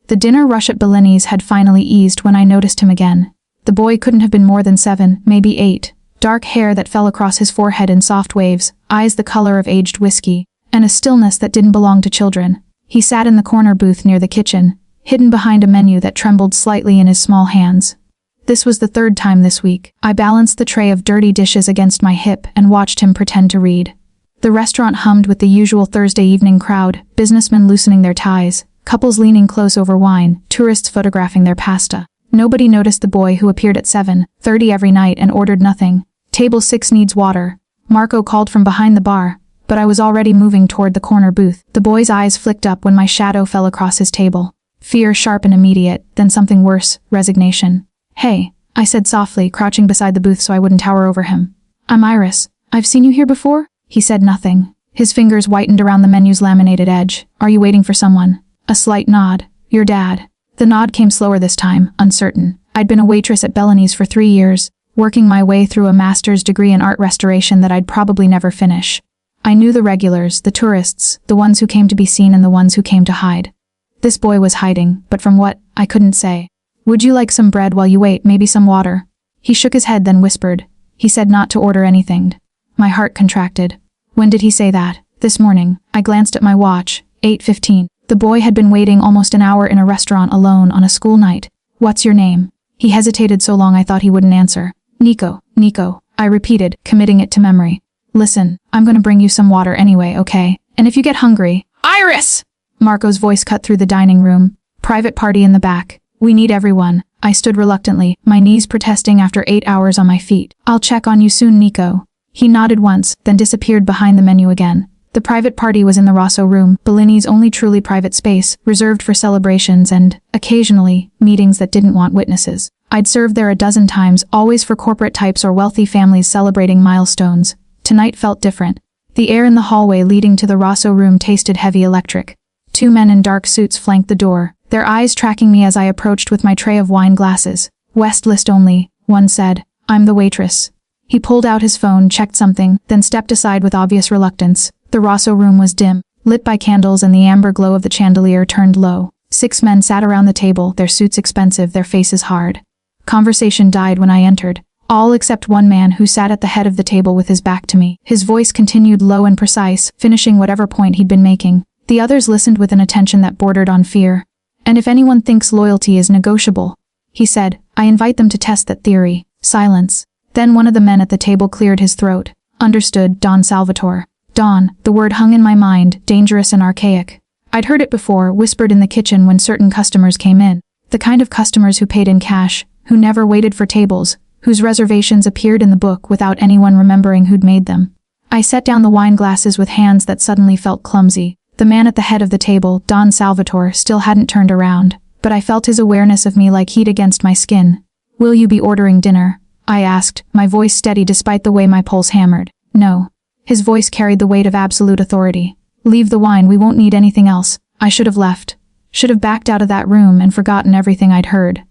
The dinner rush at Bellini's had finally eased when I noticed him again. The boy couldn't have been more than 7, maybe 8. Dark hair that fell across his forehead in soft waves, eyes the color of aged whiskey, and a stillness that didn't belong to children. He sat in the corner booth near the kitchen, hidden behind a menu that trembled slightly in his small hands. This was the 3rd time this week. I balanced the tray of dirty dishes against my hip and watched him pretend to read. The restaurant hummed with the usual Thursday evening crowd, businessmen loosening their ties, couples leaning close over wine, tourists photographing their pasta. Nobody noticed the boy who appeared at 7:30 every night and ordered nothing. Table 6 needs water. Marco called from behind the bar, but I was already moving toward the corner booth. The boy's eyes flicked up when my shadow fell across his table. Fear sharp and immediate, then something worse, resignation. "Hey," I said softly, crouching beside the booth so I wouldn't tower over him. "I'm Iris. I've seen you here before?" He said nothing. His fingers whitened around the menu's laminated edge. "Are you waiting for someone?" A slight nod. "Your dad." The nod came slower this time, uncertain. I'd been a waitress at Bellini's for 3 years, working my way through a master's degree in art restoration that I'd probably never finish. I knew the regulars, the tourists, the ones who came to be seen and the ones who came to hide. This boy was hiding, but from what, I couldn't say. "Would you like some bread while you wait, maybe some water?" He shook his head then whispered. He said not to order anything. My heart contracted. When did he say that? This morning. I glanced at my watch. 8:15. The boy had been waiting almost an hour in a restaurant alone on a school night. "What's your name?" He hesitated so long I thought he wouldn't answer. "Nico, Nico," I repeated, committing it to memory. "Listen, I'm gonna bring you some water anyway, okay? And if you get hungry—" "Iris!" Marco's voice cut through the dining room. "Private party in the back. We need everyone." I stood reluctantly, my knees protesting after 8 hours on my feet. "I'll check on you soon, Nico." He nodded once, then disappeared behind the menu again. The private party was in the Rosso room, Bellini's only truly private space, reserved for celebrations and, occasionally, meetings that didn't want witnesses. I'd served there a dozen times, always for corporate types or wealthy families celebrating milestones. Tonight felt different. The air in the hallway leading to the Rosso room tasted heavy electric. 2 men in dark suits flanked the door, their eyes tracking me as I approached with my tray of wine glasses. "West list only," one said. "I'm the waitress." He pulled out his phone, checked something, then stepped aside with obvious reluctance. The Rosso room was dim, lit by candles, and the amber glow of the chandelier turned low. 6 men sat around the table, their suits expensive, their faces hard. Conversation died when I entered, all except one man who sat at the head of the table with his back to me. His voice continued low and precise, finishing whatever point he'd been making. The others listened with an attention that bordered on fear. "And if anyone thinks loyalty is negotiable," he said, "I invite them to test that theory." Silence. Then one of the men at the table cleared his throat. "Understood, Don Salvatore." Don, the word hung in my mind, dangerous and archaic. I'd heard it before, whispered in the kitchen when certain customers came in. The kind of customers who paid in cash, who never waited for tables, whose reservations appeared in the book without anyone remembering who'd made them. I set down the wine glasses with hands that suddenly felt clumsy. The man at the head of the table, Don Salvatore, still hadn't turned around, but I felt his awareness of me like heat against my skin. "Will you be ordering dinner?" I asked, my voice steady despite the way my pulse hammered. "No." His voice carried the weight of absolute authority. "Leave the wine, we won't need anything else." I should have left. Should have backed out of that room and forgotten everything I'd heard.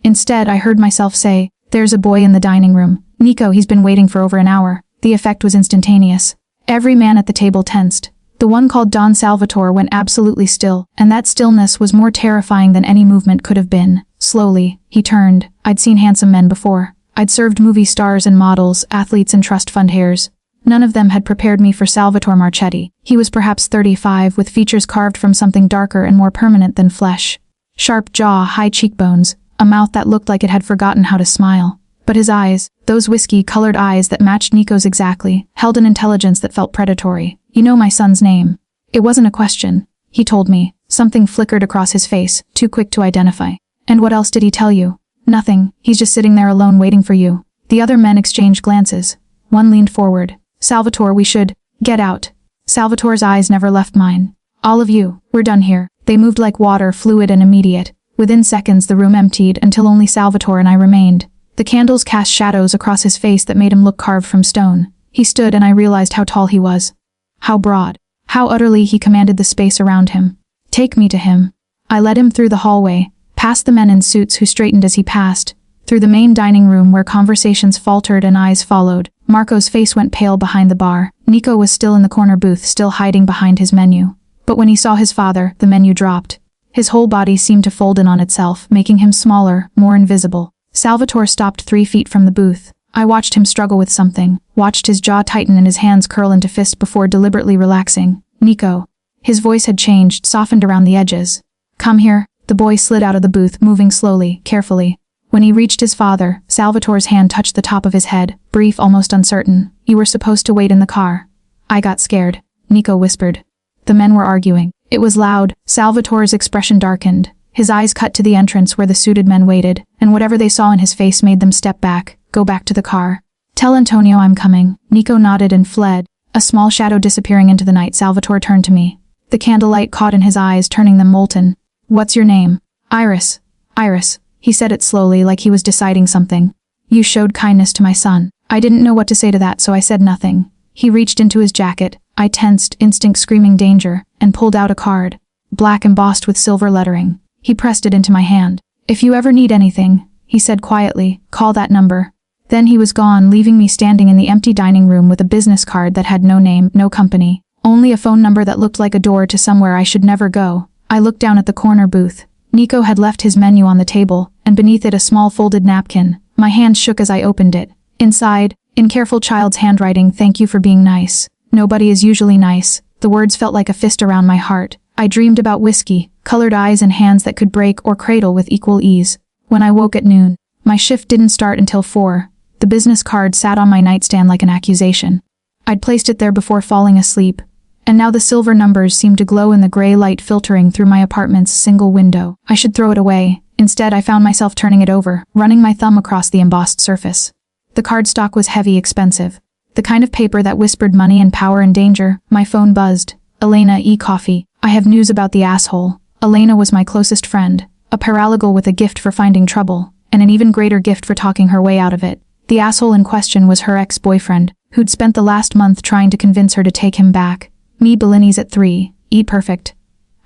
Instead, I heard myself say, "There's a boy in the dining room. Nico, he's been waiting for over an hour." The effect was instantaneous. Every man at the table tensed. The one called Don Salvatore went absolutely still, and that stillness was more terrifying than any movement could have been. Slowly, he turned. I'd seen handsome men before. I'd served movie stars and models, athletes and trust fund heirs. None of them had prepared me for Salvatore Marchetti. He was perhaps 35, with features carved from something darker and more permanent than flesh. Sharp jaw, high cheekbones, a mouth that looked like it had forgotten how to smile. But his eyes, those whiskey-colored eyes that matched Nico's exactly, held an intelligence that felt predatory. "You know my son's name." It wasn't a question. He told me. Something flickered across his face, too quick to identify. "And what else did he tell you?" "Nothing. He's just sitting there alone waiting for you." The other men exchanged glances. One leaned forward. "Salvatore, we should get out." Salvatore's eyes never left mine. "All of you, we're done here." They moved like water, fluid and immediate. Within seconds the room emptied until only Salvatore and I remained. The candles cast shadows across his face that made him look carved from stone. He stood and I realized how tall he was. How broad. How utterly he commanded the space around him. "Take me to him." I led him through the hallway, past the men in suits who straightened as he passed, through the main dining room where conversations faltered and eyes followed. Marco's face went pale behind the bar. Nico was still in the corner booth, still hiding behind his menu. But when he saw his father, the menu dropped. His whole body seemed to fold in on itself, making him smaller, more invisible. Salvatore stopped 3 feet from the booth. I watched him struggle with something, watched his jaw tighten and his hands curl into fists before deliberately relaxing. Nico. His voice had changed, softened around the edges. Come here. The boy slid out of the booth, moving slowly, carefully. When he reached his father, Salvatore's hand touched the top of his head, brief, almost uncertain. You were supposed to wait in the car. I got scared, Nico whispered. The men were arguing. It was loud. Salvatore's expression darkened. His eyes cut to the entrance where the suited men waited, and whatever they saw in his face made them step back, go back to the car. Tell Antonio I'm coming. Nico nodded and fled. A small shadow disappearing into the night, Salvatore turned to me. The candlelight caught in his eyes, turning them molten. What's your name? Iris. Iris. He said it slowly, like he was deciding something. You showed kindness to my son. I didn't know what to say to that, so I said nothing. He reached into his jacket. I tensed, instinct screaming danger, and pulled out a card. Black embossed with silver lettering. He pressed it into my hand. If you ever need anything, he said quietly, call that number. Then he was gone, leaving me standing in the empty dining room with a business card that had no name, no company, only a phone number that looked like a door to somewhere I should never go. I looked down at the corner booth. Nico had left his menu on the table, and beneath it a small folded napkin. My hand shook as I opened it. Inside, in careful child's handwriting, thank you for being nice. Nobody is usually nice. The words felt like a fist around my heart. I dreamed about whiskey, colored eyes and hands that could break or cradle with equal ease. When I woke at noon, my shift didn't start until 4. The business card sat on my nightstand like an accusation. I'd placed it there before falling asleep, and now the silver numbers seemed to glow in the gray light filtering through my apartment's single window. I should throw it away. Instead, I found myself turning it over, running my thumb across the embossed surface. The cardstock was heavy, expensive. The kind of paper that whispered money and power and danger. My phone buzzed. Elena, coffee. I have news about the asshole. Elena was my closest friend, a paralegal with a gift for finding trouble, and an even greater gift for talking her way out of it. The asshole in question was her ex-boyfriend, who'd spent the last month trying to convince her to take him back. Me, Bellini's at 3. Eat perfect.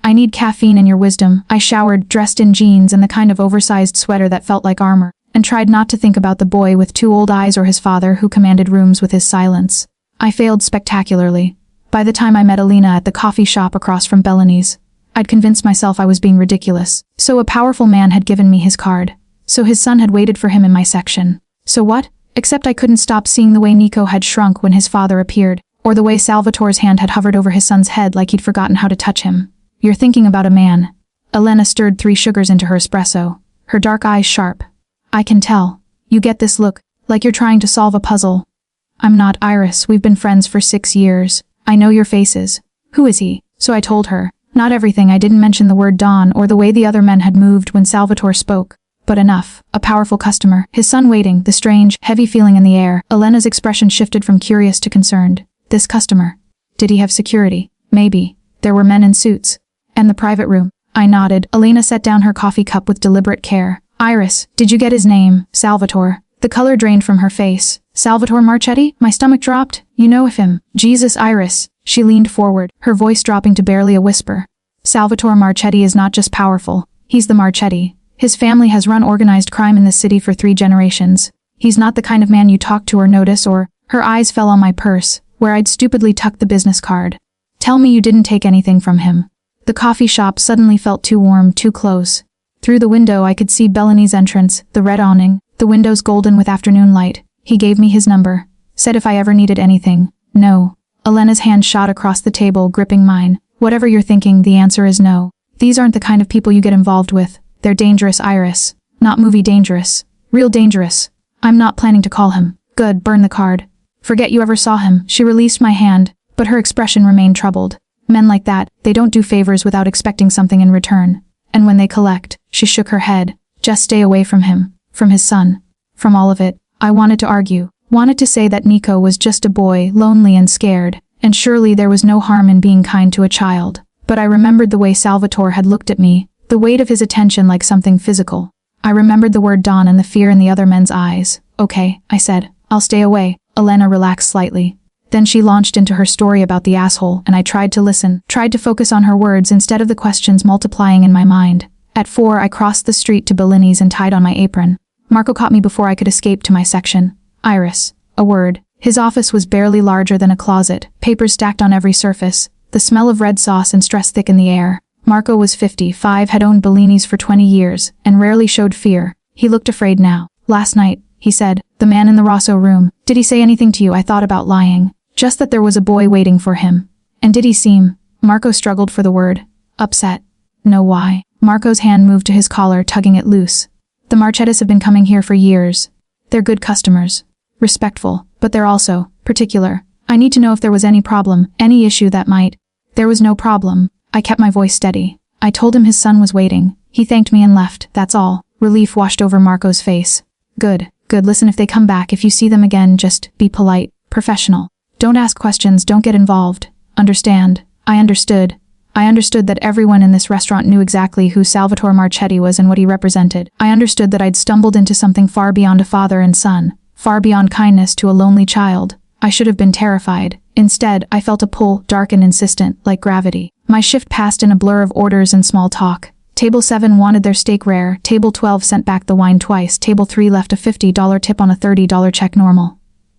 I need caffeine and your wisdom. I showered, dressed in jeans and the kind of oversized sweater that felt like armor, and tried not to think about the boy with 2 old eyes or his father who commanded rooms with his silence. I failed spectacularly. By the time I met Elena at the coffee shop across from Bellini's, I'd convinced myself I was being ridiculous. So a powerful man had given me his card. So his son had waited for him in my section. So what? Except I couldn't stop seeing the way Nico had shrunk when his father appeared, or the way Salvatore's hand had hovered over his son's head like he'd forgotten how to touch him. You're thinking about a man. Elena stirred 3 sugars into her espresso, her dark eyes sharp. I can tell. You get this look, like you're trying to solve a puzzle. I'm not, Iris. We've been friends for 6 years. I know your faces. Who is he? So I told her. Not everything. I didn't mention the word Don or the way the other men had moved when Salvatore spoke. But enough. A powerful customer. His son waiting, the strange, heavy feeling in the air. Elena's expression shifted from curious to concerned. This customer. Did he have security? Maybe. There were men in suits. And the private room. I nodded. Elena set down her coffee cup with deliberate care. Iris, did you get his name? Salvatore. The color drained from her face. Salvatore Marchetti? My stomach dropped. You know of him. Jesus, Iris. She leaned forward, her voice dropping to barely a whisper. Salvatore Marchetti is not just powerful. He's the Marchetti. His family has run organized crime in this city for 3 generations. He's not the kind of man you talk to or notice or... Her eyes fell on my purse, where I'd stupidly tucked the business card. Tell me you didn't take anything from him. The coffee shop suddenly felt too warm, too close. Through the window I could see Bellini's entrance, the red awning, the windows golden with afternoon light. He gave me his number. Said if I ever needed anything. No. Elena's hand shot across the table, gripping mine. Whatever you're thinking, the answer is no. These aren't the kind of people you get involved with. They're dangerous, Iris. Not movie dangerous. Real dangerous. I'm not planning to call him. Good, burn the card. Forget you ever saw him. She released my hand, but her expression remained troubled. Men like that, they don't do favors without expecting something in return. And when they collect, she shook her head. Just stay away from him. From his son. From all of it. I wanted to argue. Wanted to say that Nico was just a boy, lonely and scared, and surely there was no harm in being kind to a child. But I remembered the way Salvatore had looked at me, the weight of his attention like something physical. I remembered the word Don and the fear in the other men's eyes. Okay, I said. I'll stay away. Elena relaxed slightly. Then she launched into her story about the asshole, and I tried to listen, tried to focus on her words instead of the questions multiplying in my mind. At 4, I crossed the street to Bellini's and tied on my apron. Marco caught me before I could escape to my section. Iris. A word. His office was barely larger than a closet, papers stacked on every surface, the smell of red sauce and stress thick in the air. Marco was 55, had owned Bellini's for 20 years, and rarely showed fear. He looked afraid now. "Last night," he said, "the man in the Rosso room. Did he say anything to you?" I thought about lying. Just that there was a boy waiting for him. "And did he seem—" Marco struggled for the word. "Upset." "No, why?" Marco's hand moved to his collar, tugging it loose. "The Marchettis have been coming here for years. They're good customers. Respectful, but they're also particular. I need to know if there was any problem, any issue that might—" "There was no problem." I kept my voice steady. I told him his son was waiting. He thanked me and left, that's all. Relief washed over Marco's face. Good. Listen, if they come back, if you see them again, just be polite, professional. Don't ask questions, don't get involved. Understand?" I understood. I understood that everyone in this restaurant knew exactly who Salvatore Marchetti was and what he represented. I understood that I'd stumbled into something far beyond a father and son, far beyond kindness to a lonely child. I should have been terrified. Instead, I felt a pull, dark and insistent, like gravity. My shift passed in a blur of orders and small talk. Table 7 wanted their steak rare, Table 12 sent back the wine twice, Table 3 left a $50 tip on a $30 check normal.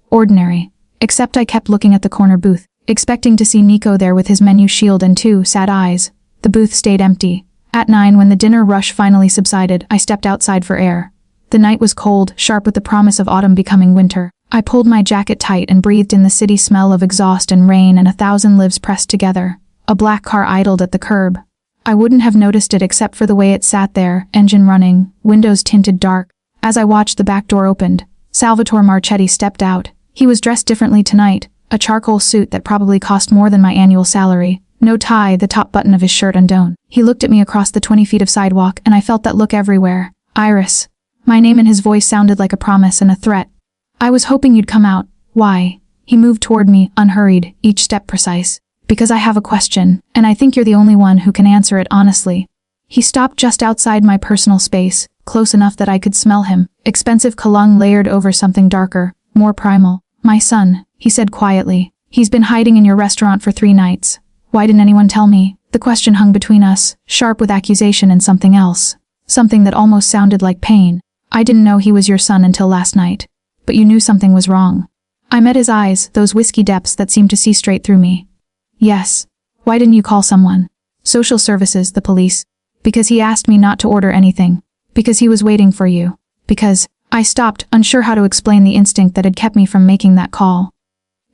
Ordinary. Except I kept looking at the corner booth, expecting to see Nico there with his menu shield and 2 sad eyes. The booth stayed empty. At 9, when the dinner rush finally subsided, I stepped outside for air. The night was cold, sharp with the promise of autumn becoming winter. I pulled my jacket tight and breathed in the city smell of exhaust and rain and 1,000 lives pressed together. A black car idled at the curb. I wouldn't have noticed it except for the way it sat there, engine running, windows tinted dark. As I watched, the back door opened. Salvatore Marchetti stepped out. He was dressed differently tonight, a charcoal suit that probably cost more than my annual salary. No tie, the top button of his shirt undone. He looked at me across the 20 feet of sidewalk, and I felt that look everywhere. "Iris." My name in his voice sounded like a promise and a threat. "I was hoping you'd come out." "Why?" He moved toward me, unhurried, each step precise. "Because I have a question, and I think you're the only one who can answer it honestly." He stopped just outside my personal space, close enough that I could smell him. Expensive cologne layered over something darker, more primal. "My son," he said quietly. "He's been hiding in your restaurant for 3 nights. Why didn't anyone tell me?" The question hung between us, sharp with accusation and something else. Something that almost sounded like pain. "I didn't know he was your son until last night. But you knew something was wrong." I met his eyes, those whiskey depths that seemed to see straight through me. "Yes." "Why didn't you call someone?" "Social services, the police." "Because he asked me not to order anything." "Because he was waiting for you." "Because—" I stopped, unsure how to explain the instinct that had kept me from making that call.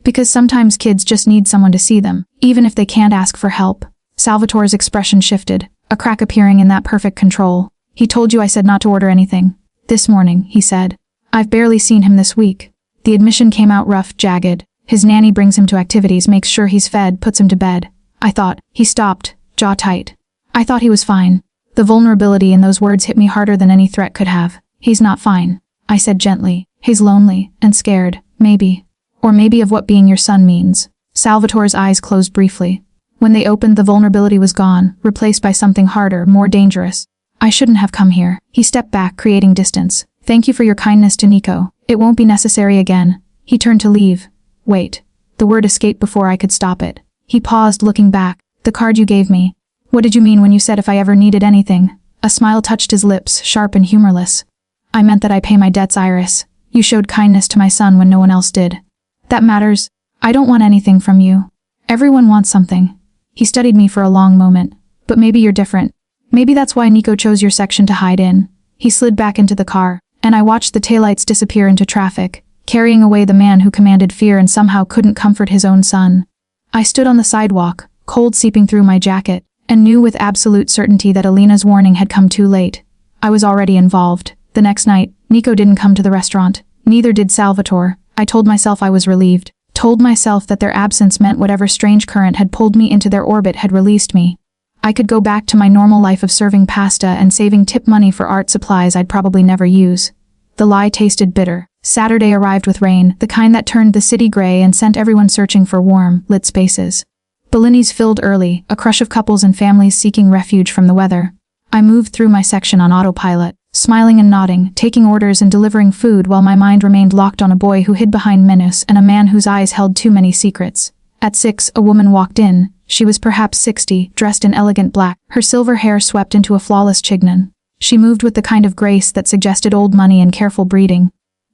"Because sometimes kids just need someone to see them, even if they can't ask for help." Salvatore's expression shifted, a crack appearing in that perfect control. "He told you I said not to order anything." "This morning," he said. "I've barely seen him this week." The admission came out rough, jagged. "His nanny brings him to activities, makes sure he's fed, puts him to bed." I thought. He stopped, jaw tight. I thought he was fine. The vulnerability in those words hit me harder than any threat could have. "He's not fine," I said gently. "He's lonely and scared, maybe. Or maybe of what being your son means." Salvatore's eyes closed briefly. When they opened, the vulnerability was gone, replaced by something harder, more dangerous. "I shouldn't have come here." He stepped back, creating distance. "Thank you for your kindness to Nico. It won't be necessary again." He turned to leave. "Wait." The word escaped before I could stop it. He paused, looking back. "The card you gave me. What did you mean when you said if I ever needed anything?" A smile touched his lips, sharp and humorless. "I meant that I pay my debts, Iris. You showed kindness to my son when no one else did. That matters. I don't want anything from you. Everyone wants something." He studied me for a long moment. "But maybe you're different. Maybe that's why Nico chose your section to hide in." He slid back into the car, and I watched the taillights disappear into traffic, carrying away the man who commanded fear and somehow couldn't comfort his own son. I stood on the sidewalk, cold seeping through my jacket, and knew with absolute certainty that Alina's warning had come too late. I was already involved. The next night, Nico didn't come to the restaurant. Neither did Salvatore. I told myself I was relieved. Told myself that their absence meant whatever strange current had pulled me into their orbit had released me. I could go back to my normal life of serving pasta and saving tip money for art supplies I'd probably never use. The lie tasted bitter. Saturday arrived with rain, the kind that turned the city gray and sent everyone searching for warm, lit spaces. Bellini's filled early, a crush of couples and families seeking refuge from the weather. I moved through my section on autopilot, smiling and nodding, taking orders and delivering food while my mind remained locked on a boy who hid behind menus and a man whose eyes held too many secrets. At 6, a woman walked in. She was perhaps 60, dressed in elegant black, her silver hair swept into a flawless chignon. She moved with the kind of grace that suggested old money and careful breeding.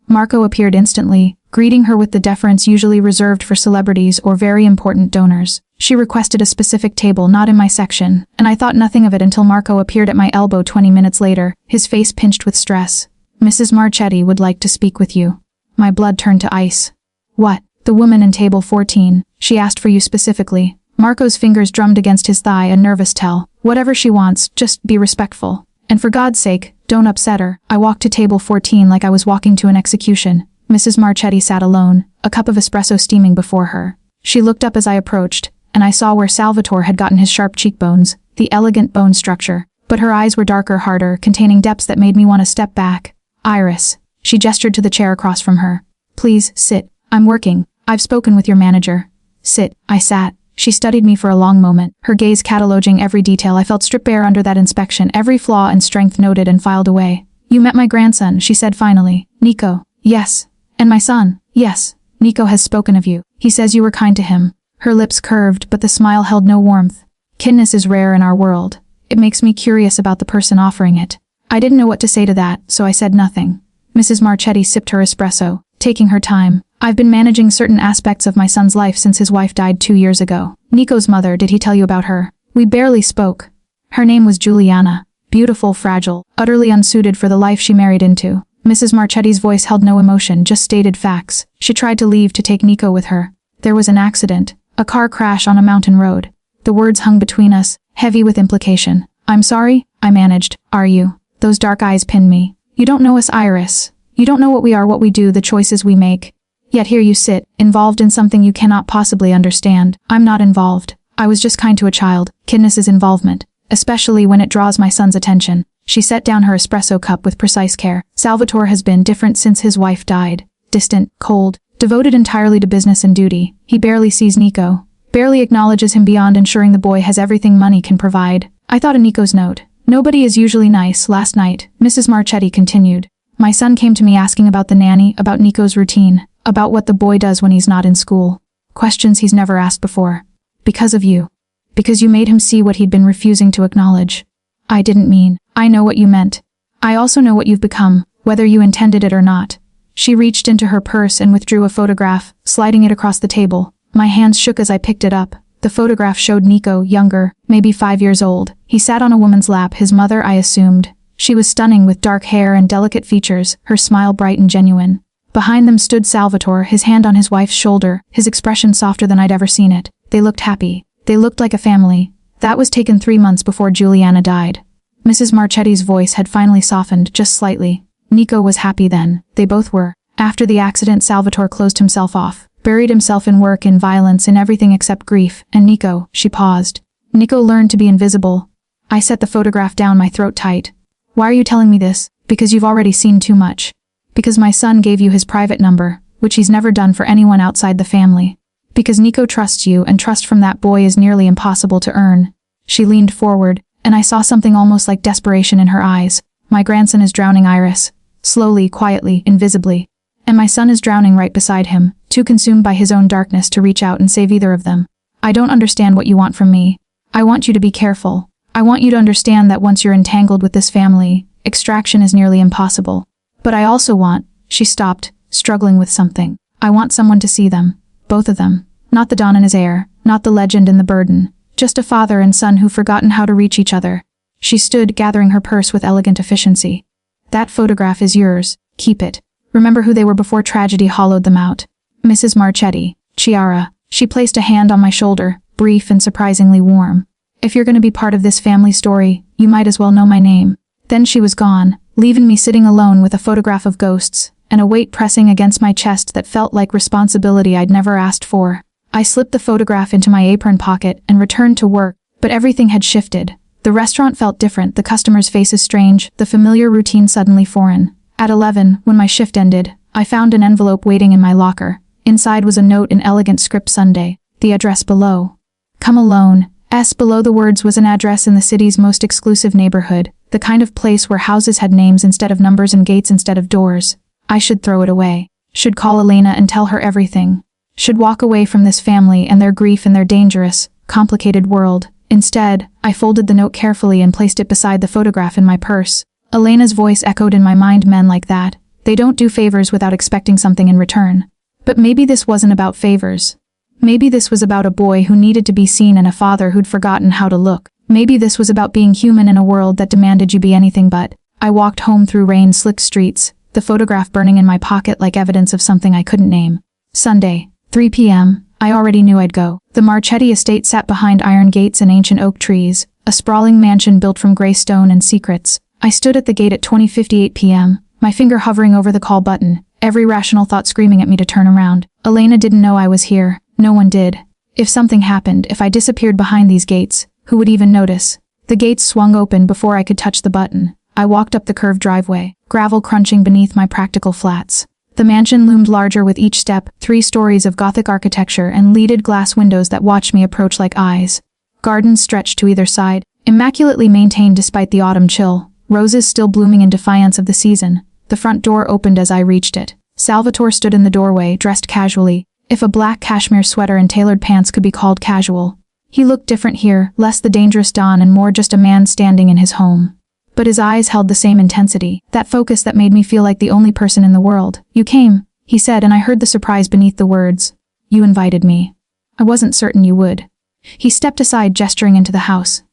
Marco appeared instantly, greeting her with the deference usually reserved for celebrities or very important donors. She requested a specific table not in my section, and I thought nothing of it until Marco appeared at my elbow 20 minutes later, his face pinched with stress. Mrs. Marchetti would like to speak with you. My blood turned to ice. What? The woman in table 14. She asked for you specifically. Marco's fingers drummed against his thigh, a nervous tell. Whatever she wants, just be respectful. And for God's sake, don't upset her. I walked to table 14 like I was walking to an execution. Mrs. Marchetti sat alone, a cup of espresso steaming before her. She looked up as I approached, and I saw where Salvatore had gotten his sharp cheekbones, the elegant bone structure. But her eyes were darker, harder, containing depths that made me want to step back. Iris. She gestured to the chair across from her. Please, sit. I'm working. I've spoken with your manager. Sit. I sat. She studied me for a long moment, her gaze cataloging every detail. I felt stripped bare under that inspection, every flaw and strength noted and filed away. You met my grandson, she said finally. Nico. Yes. And my son. Yes. Nico has spoken of you. He says you were kind to him. Her lips curved, but the smile held no warmth. Kindness is rare in our world. It makes me curious about the person offering it. I didn't know what to say to that, so I said nothing. Mrs. Marchetti sipped her espresso, taking her time. I've been managing certain aspects of my son's life since his wife died 2 years ago. Nico's mother, did he tell you about her? We barely spoke. Her name was Juliana. Beautiful, fragile, utterly unsuited for the life she married into. Mrs. Marchetti's voice held no emotion, just stated facts. She tried to leave to take Nico with her. There was an accident. A car crash on a mountain road. The words hung between us, heavy with implication. I'm sorry, I managed. Are you? Those dark eyes pinned me. You don't know us, Iris. You don't know what we are, what we do, the choices we make. Yet here you sit, involved in something you cannot possibly understand. I'm not involved. I was just kind to a child. Kindness is involvement, especially when it draws my son's attention. She set down her espresso cup with precise care. Salvatore has been different since his wife died. Distant, cold, devoted entirely to business and duty. He barely sees Nico, barely acknowledges him beyond ensuring the boy has everything money can provide. I thought of Nico's note. Nobody is usually nice. Last night, Mrs. Marchetti continued. My son came to me asking about the nanny, about Nico's routine, about what the boy does when he's not in school. Questions he's never asked before. Because of you. Because you made him see what he'd been refusing to acknowledge. I didn't mean. I know what you meant. I also know what you've become, whether you intended it or not. She reached into her purse and withdrew a photograph, sliding it across the table. My hands shook as I picked it up. The photograph showed Nico, younger, maybe 5 years old. He sat on a woman's lap, his mother, I assumed. She was stunning with dark hair and delicate features, her smile bright and genuine. Behind them stood Salvatore, his hand on his wife's shoulder, his expression softer than I'd ever seen it. They looked happy. They looked like a family. That was taken 3 months before Juliana died. Mrs. Marchetti's voice had finally softened, just slightly. Nico was happy then. They both were. After the accident, Salvatore closed himself off, buried himself in work, in violence, in everything except grief. And Nico, she paused. Nico learned to be invisible. I set the photograph down, my throat tight. Why are you telling me this? Because you've already seen too much. Because my son gave you his private number, which he's never done for anyone outside the family. Because Nico trusts you, and trust from that boy is nearly impossible to earn. She leaned forward, and I saw something almost like desperation in her eyes. My grandson is drowning, Iris. Slowly, quietly, invisibly. And my son is drowning right beside him, too consumed by his own darkness to reach out and save either of them. I don't understand what you want from me. I want you to be careful. I want you to understand that once you're entangled with this family, extraction is nearly impossible. But I also want, she stopped, struggling with something. I want someone to see them. Both of them. Not the Don and his heir, not the legend and the burden. Just a father and son who've forgotten how to reach each other. She stood, gathering her purse with elegant efficiency. That photograph is yours. Keep it. Remember who they were before tragedy hollowed them out. Mrs. Marchetti, Chiara. She placed a hand on my shoulder, brief and surprisingly warm. If you're going to be part of this family story, you might as well know my name. Then she was gone, leaving me sitting alone with a photograph of ghosts, and a weight pressing against my chest that felt like responsibility I'd never asked for. I slipped the photograph into my apron pocket and returned to work, but everything had shifted. The restaurant felt different, the customers' faces strange, the familiar routine suddenly foreign. At 11, when my shift ended, I found an envelope waiting in my locker. Inside was a note in elegant script, Sunday. The address below. Come alone. Below the words was an address in the city's most exclusive neighborhood, the kind of place where houses had names instead of numbers and gates instead of doors. I should throw it away. Should call Elena and tell her everything. Should walk away from this family and their grief and their dangerous, complicated world. Instead, I folded the note carefully and placed it beside the photograph in my purse. Elena's voice echoed in my mind, men like that. They don't do favors without expecting something in return. But maybe this wasn't about favors. Maybe this was about a boy who needed to be seen and a father who'd forgotten how to look. Maybe this was about being human in a world that demanded you be anything but. I walked home through rain-slicked streets, the photograph burning in my pocket like evidence of something I couldn't name. Sunday, 3 p.m., I already knew I'd go. The Marchetti estate sat behind iron gates and ancient oak trees, a sprawling mansion built from gray stone and secrets. I stood at the gate at 20:58 p.m., my finger hovering over the call button, every rational thought screaming at me to turn around. Elena didn't know I was here. No one did. If something happened, if I disappeared behind these gates, who would even notice? The gates swung open before I could touch the button. I walked up the curved driveway, gravel crunching beneath my practical flats. The mansion loomed larger with each step, 3 stories of Gothic architecture and leaded glass windows that watched me approach like eyes. Gardens stretched to either side, immaculately maintained despite the autumn chill, roses still blooming in defiance of the season. The front door opened as I reached it. Salvatore stood in the doorway, dressed casually, if a black cashmere sweater and tailored pants could be called casual. He looked different here, less the dangerous Don and more just a man standing in his home. But his eyes held the same intensity, that focus that made me feel like the only person in the world. "You came," he said, and I heard the surprise beneath the words. "You invited me. I wasn't certain you would." He stepped aside, gesturing into the house.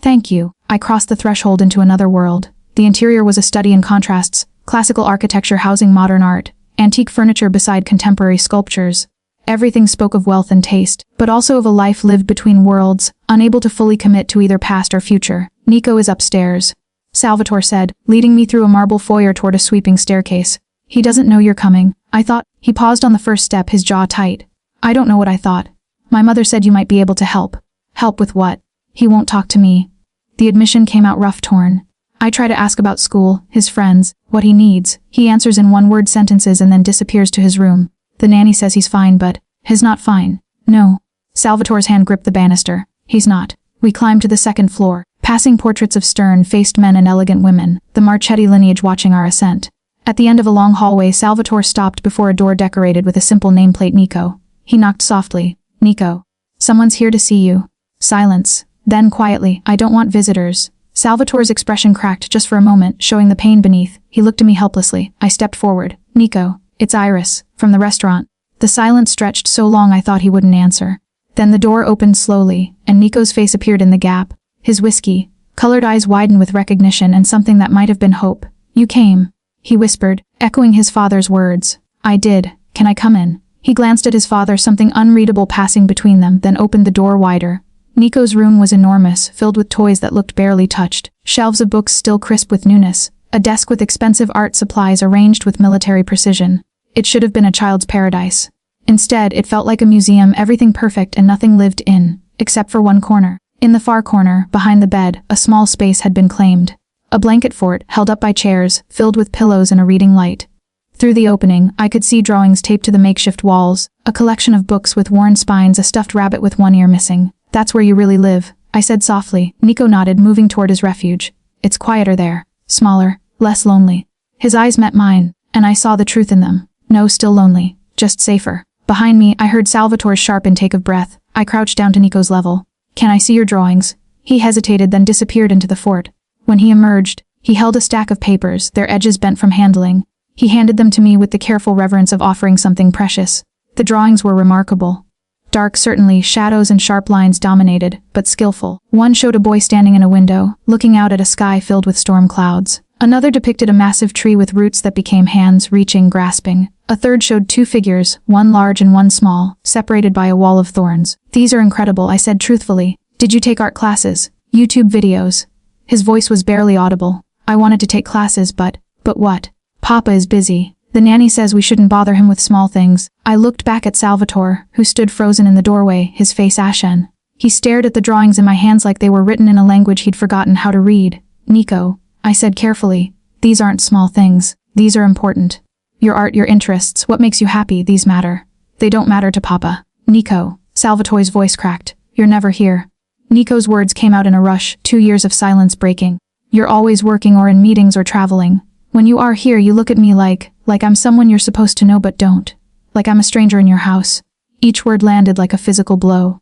"Thank you." I crossed the threshold into another world. The interior was a study in contrasts, classical architecture housing modern art, antique furniture beside contemporary sculptures. Everything spoke of wealth and taste, but also of a life lived between worlds, unable to fully commit to either past or future. "Nico is upstairs," Salvatore said, leading me through a marble foyer toward a sweeping staircase. "He doesn't know you're coming." I thought. He paused on the first step, his jaw tight. "I don't know what I thought. My mother said you might be able to help." "Help with what?" "He won't talk to me." The admission came out rough, torn. I try to ask about school, his friends, what he needs. He answers in one-word sentences and then disappears to his room. The nanny says he's fine, but he's not fine. "No." Salvatore's hand gripped the banister. "He's not." We climbed to the second floor, passing portraits of stern-faced men and elegant women, the Marchetti lineage watching our ascent. At the end of a long hallway, Salvatore stopped before a door decorated with a simple nameplate, Nico. He knocked softly. "Nico. Someone's here to see you." Silence. Then quietly, "I don't want visitors." Salvatore's expression cracked just for a moment, showing the pain beneath. He looked at me helplessly. I stepped forward. "Nico. It's Iris, from the restaurant." The silence stretched so long I thought he wouldn't answer. Then the door opened slowly, and Nico's face appeared in the gap. His whiskey-colored eyes widened with recognition and something that might have been hope. "You came," he whispered, echoing his father's words. "I did. Can I come in?" He glanced at his father, something unreadable passing between them, then opened the door wider. Nico's room was enormous, filled with toys that looked barely touched, shelves of books still crisp with newness, a desk with expensive art supplies arranged with military precision. It should have been a child's paradise. Instead, it felt like a museum, everything perfect and nothing lived in, except for one corner. In the far corner, behind the bed, a small space had been claimed. A blanket fort, held up by chairs, filled with pillows and a reading light. Through the opening, I could see drawings taped to the makeshift walls, a collection of books with worn spines, a stuffed rabbit with one ear missing. "That's where you really live," I said softly. Nico nodded, moving toward his refuge. "It's quieter there. Smaller. Less lonely." His eyes met mine, and I saw the truth in them. No, still lonely. Just safer. Behind me, I heard Salvatore's sharp intake of breath. I crouched down to Nico's level. "Can I see your drawings?" He hesitated, then disappeared into the fort. When he emerged, he held a stack of papers, their edges bent from handling. He handed them to me with the careful reverence of offering something precious. The drawings were remarkable. Dark, certainly, shadows and sharp lines dominated, but skillful. One showed a boy standing in a window, looking out at a sky filled with storm clouds. Another depicted a massive tree with roots that became hands, reaching, grasping. A third showed 2 figures, one large and one small, separated by a wall of thorns. "These are incredible," I said truthfully. "Did you take art classes? YouTube videos?" His voice was barely audible. "I wanted to take classes, but what? Papa is busy. The nanny says we shouldn't bother him with small things." I looked back at Salvatore, who stood frozen in the doorway, his face ashen. He stared at the drawings in my hands like they were written in a language he'd forgotten how to read. "Nico," I said carefully, "these aren't small things. These are important. Your art, your interests, what makes you happy, these matter. They don't matter to Papa." "Nico," Salvatore's voice cracked, "you're never here." Nico's words came out in a rush, 2 years of silence breaking. "You're always working or in meetings or traveling. When you are here, you look at me like I'm someone you're supposed to know but don't. Like I'm a stranger in your house." Each word landed like a physical blow.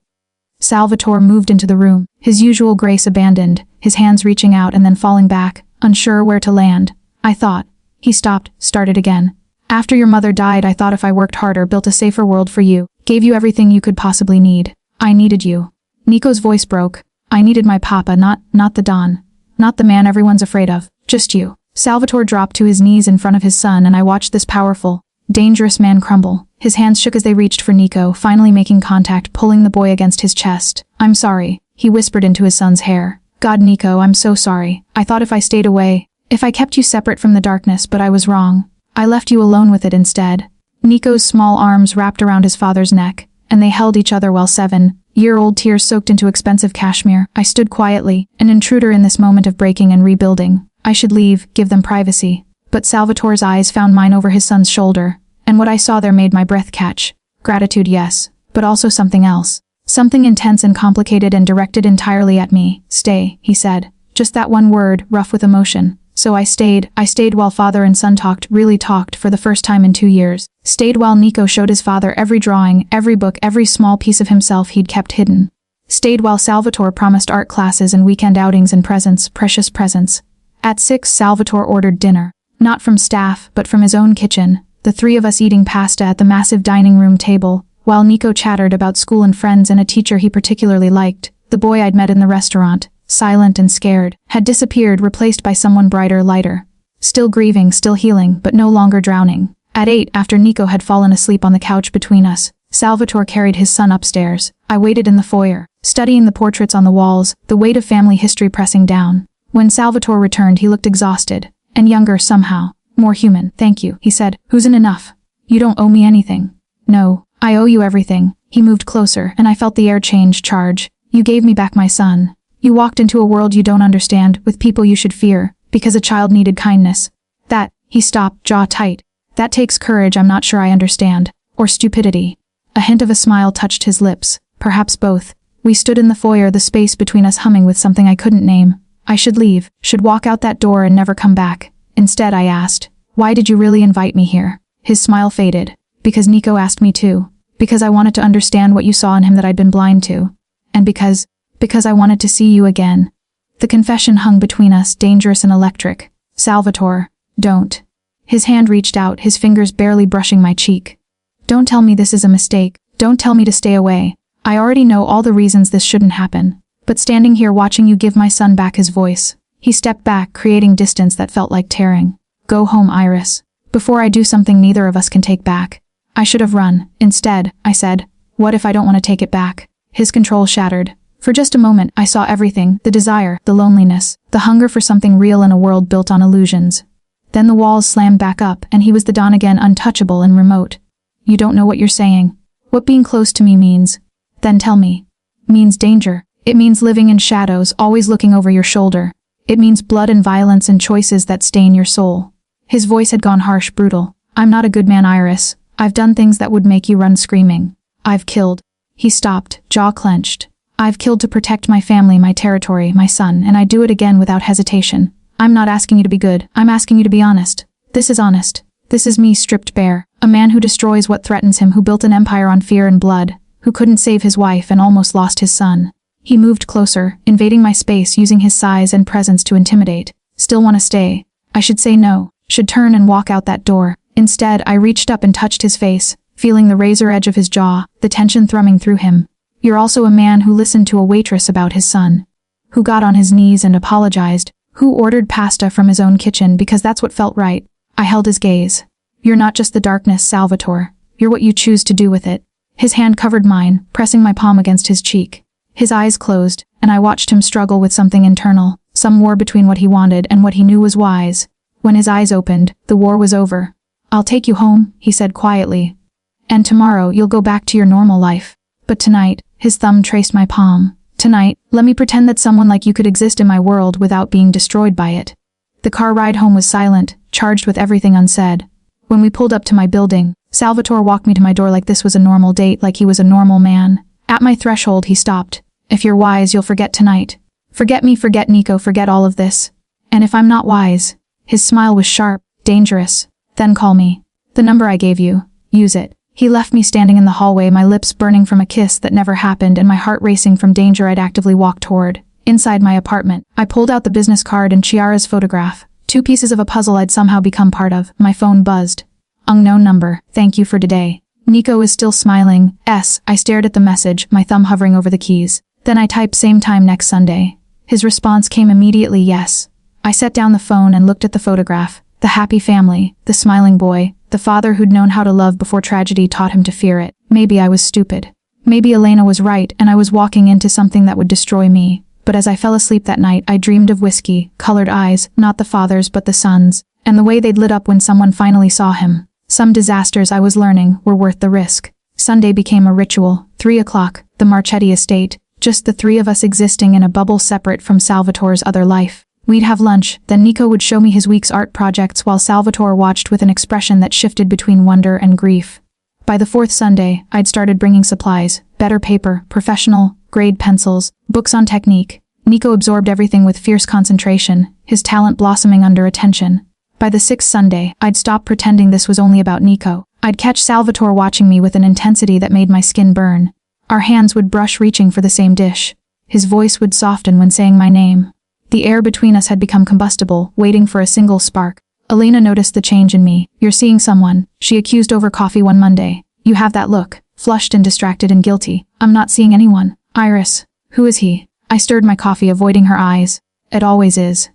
Salvatore moved into the room, his usual grace abandoned, his hands reaching out and then falling back, unsure where to land. I thought. He stopped, started again. After your mother died, I thought if I worked harder, built a safer world for you, gave you everything you could possibly need. I needed you. Nico's voice broke. I needed my papa, not the Don. Not the man everyone's afraid of. Just you. Salvatore dropped to his knees in front of his son, and I watched this powerful, dangerous man crumble. His hands shook as they reached for Nico, finally making contact, pulling the boy against his chest. I'm sorry, he whispered into his son's hair. God, Nico, I'm so sorry. I thought if I stayed away, if I kept you separate from the darkness, but I was wrong. I left you alone with it instead. Nico's small arms wrapped around his father's neck, and they held each other while 7-year-old tears soaked into expensive cashmere. I stood quietly, an intruder in this moment of breaking and rebuilding. I should leave, give them privacy. But Salvatore's eyes found mine over his son's shoulder, and what I saw there made my breath catch. Gratitude, yes, but also something else. Something intense and complicated and directed entirely at me. Stay, he said. Just that one word, rough with emotion. So I stayed while father and son really talked for the first time in 2 years. Stayed while Nico showed his father every drawing, every book, every small piece of himself he'd kept hidden. Stayed while Salvatore promised art classes and weekend outings and presents, precious presents. At 6, Salvatore ordered dinner. Not from staff, but from his own kitchen. The three of us eating pasta at the massive dining room table, while Nico chattered about school and friends and a teacher he particularly liked. The boy I'd met in the restaurant, silent and scared, had disappeared, replaced by someone brighter, lighter. Still grieving, still healing, but no longer drowning. At 8, after Nico had fallen asleep on the couch between us, Salvatore carried his son upstairs. I waited in the foyer, studying the portraits on the walls, the weight of family history pressing down. When Salvatore returned, he looked exhausted, and younger somehow. More human. Thank you, he said. Who's enough? You don't owe me anything. No, I owe you everything. He moved closer, and I felt the air charge. You gave me back my son. You walked into a world you don't understand, with people you should fear, because a child needed kindness. That, he stopped, jaw tight. That takes courage I'm not sure I understand. Or stupidity. A hint of a smile touched his lips, perhaps both. We stood in the foyer, the space between us humming with something I couldn't name. I should leave, should walk out that door and never come back. Instead, I asked, why did you really invite me here? His smile faded. Because Nico asked me to. Because I wanted to understand what you saw in him that I'd been blind to. And because I wanted to see you again. The confession hung between us, dangerous and electric. Salvatore, don't. His hand reached out, his fingers barely brushing my cheek. Don't tell me this is a mistake. Don't tell me to stay away. I already know all the reasons this shouldn't happen. But standing here watching you give my son back his voice. He stepped back, creating distance that felt like tearing. Go home, Iris. Before I do something neither of us can take back. I should have run. Instead, I said, what if I don't want to take it back? His control shattered. For just a moment, I saw everything, the desire, the loneliness, the hunger for something real in a world built on illusions. Then the walls slammed back up, and he was the Don again, untouchable and remote. You don't know what you're saying. What being close to me means. Then tell me. Means danger. It means living in shadows, always looking over your shoulder. It means blood and violence and choices that stain your soul. His voice had gone harsh, brutal. I'm not a good man, Iris. I've done things that would make you run screaming. I've killed. He stopped, jaw clenched. I've killed to protect my family, my territory, my son, and I do it again without hesitation. I'm not asking you to be good. I'm asking you to be honest. This is honest. This is me stripped bare. A man who destroys what threatens him, who built an empire on fear and blood, who couldn't save his wife and almost lost his son. He moved closer, invading my space, using his size and presence to intimidate. Still want to stay. I should say no, should turn and walk out that door. Instead, I reached up and touched his face, feeling the razor edge of his jaw, the tension thrumming through him. You're also a man who listened to a waitress about his son. Who got on his knees and apologized. Who ordered pasta from his own kitchen because that's what felt right. I held his gaze. You're not just the darkness, Salvatore. You're what you choose to do with it. His hand covered mine, pressing my palm against his cheek. His eyes closed, and I watched him struggle with something internal, some war between what he wanted and what he knew was wise. When his eyes opened, the war was over. I'll take you home, he said quietly. And tomorrow you'll go back to your normal life. But tonight, his thumb traced my palm. Tonight, let me pretend that someone like you could exist in my world without being destroyed by it. The car ride home was silent, charged with everything unsaid. When we pulled up to my building, Salvatore walked me to my door like this was a normal date, like he was a normal man. At my threshold, he stopped. If you're wise, you'll forget tonight. Forget me, forget Nico, forget all of this. And if I'm not wise, his smile was sharp, dangerous. Then call me. The number I gave you. Use it. He left me standing in the hallway, my lips burning from a kiss that never happened and my heart racing from danger I'd actively walked toward. Inside my apartment, I pulled out the business card and Chiara's photograph. 2 pieces of a puzzle I'd somehow become part of. My phone buzzed. Unknown number, thank you for today. Nico is still smiling. I stared at the message, my thumb hovering over the keys. Then I typed same time next Sunday. His response came immediately, yes. I set down the phone and looked at the photograph. The happy family, the smiling boy, the father who'd known how to love before tragedy taught him to fear it. Maybe I was stupid. Maybe Elena was right and I was walking into something that would destroy me. But as I fell asleep that night, I dreamed of whiskey, colored eyes, not the father's but the son's, and the way they'd lit up when someone finally saw him. Some disasters, I was learning, were worth the risk. Sunday became a ritual. 3 o'clock, the Marchetti estate, just the three of us existing in a bubble separate from Salvatore's other life. We'd have lunch, then Nico would show me his week's art projects while Salvatore watched with an expression that shifted between wonder and grief. By the 4th Sunday, I'd started bringing supplies, better paper, professional, grade pencils, books on technique. Nico absorbed everything with fierce concentration, his talent blossoming under attention. By the 6th Sunday, I'd stop pretending this was only about Nico. I'd catch Salvatore watching me with an intensity that made my skin burn. Our hands would brush reaching for the same dish. His voice would soften when saying my name. The air between us had become combustible, waiting for a single spark. Elena noticed the change in me. You're seeing someone, she accused over coffee one Monday. You have that look, flushed and distracted and guilty. I'm not seeing anyone. Iris. Who is he? I stirred my coffee, avoiding her eyes. It always is.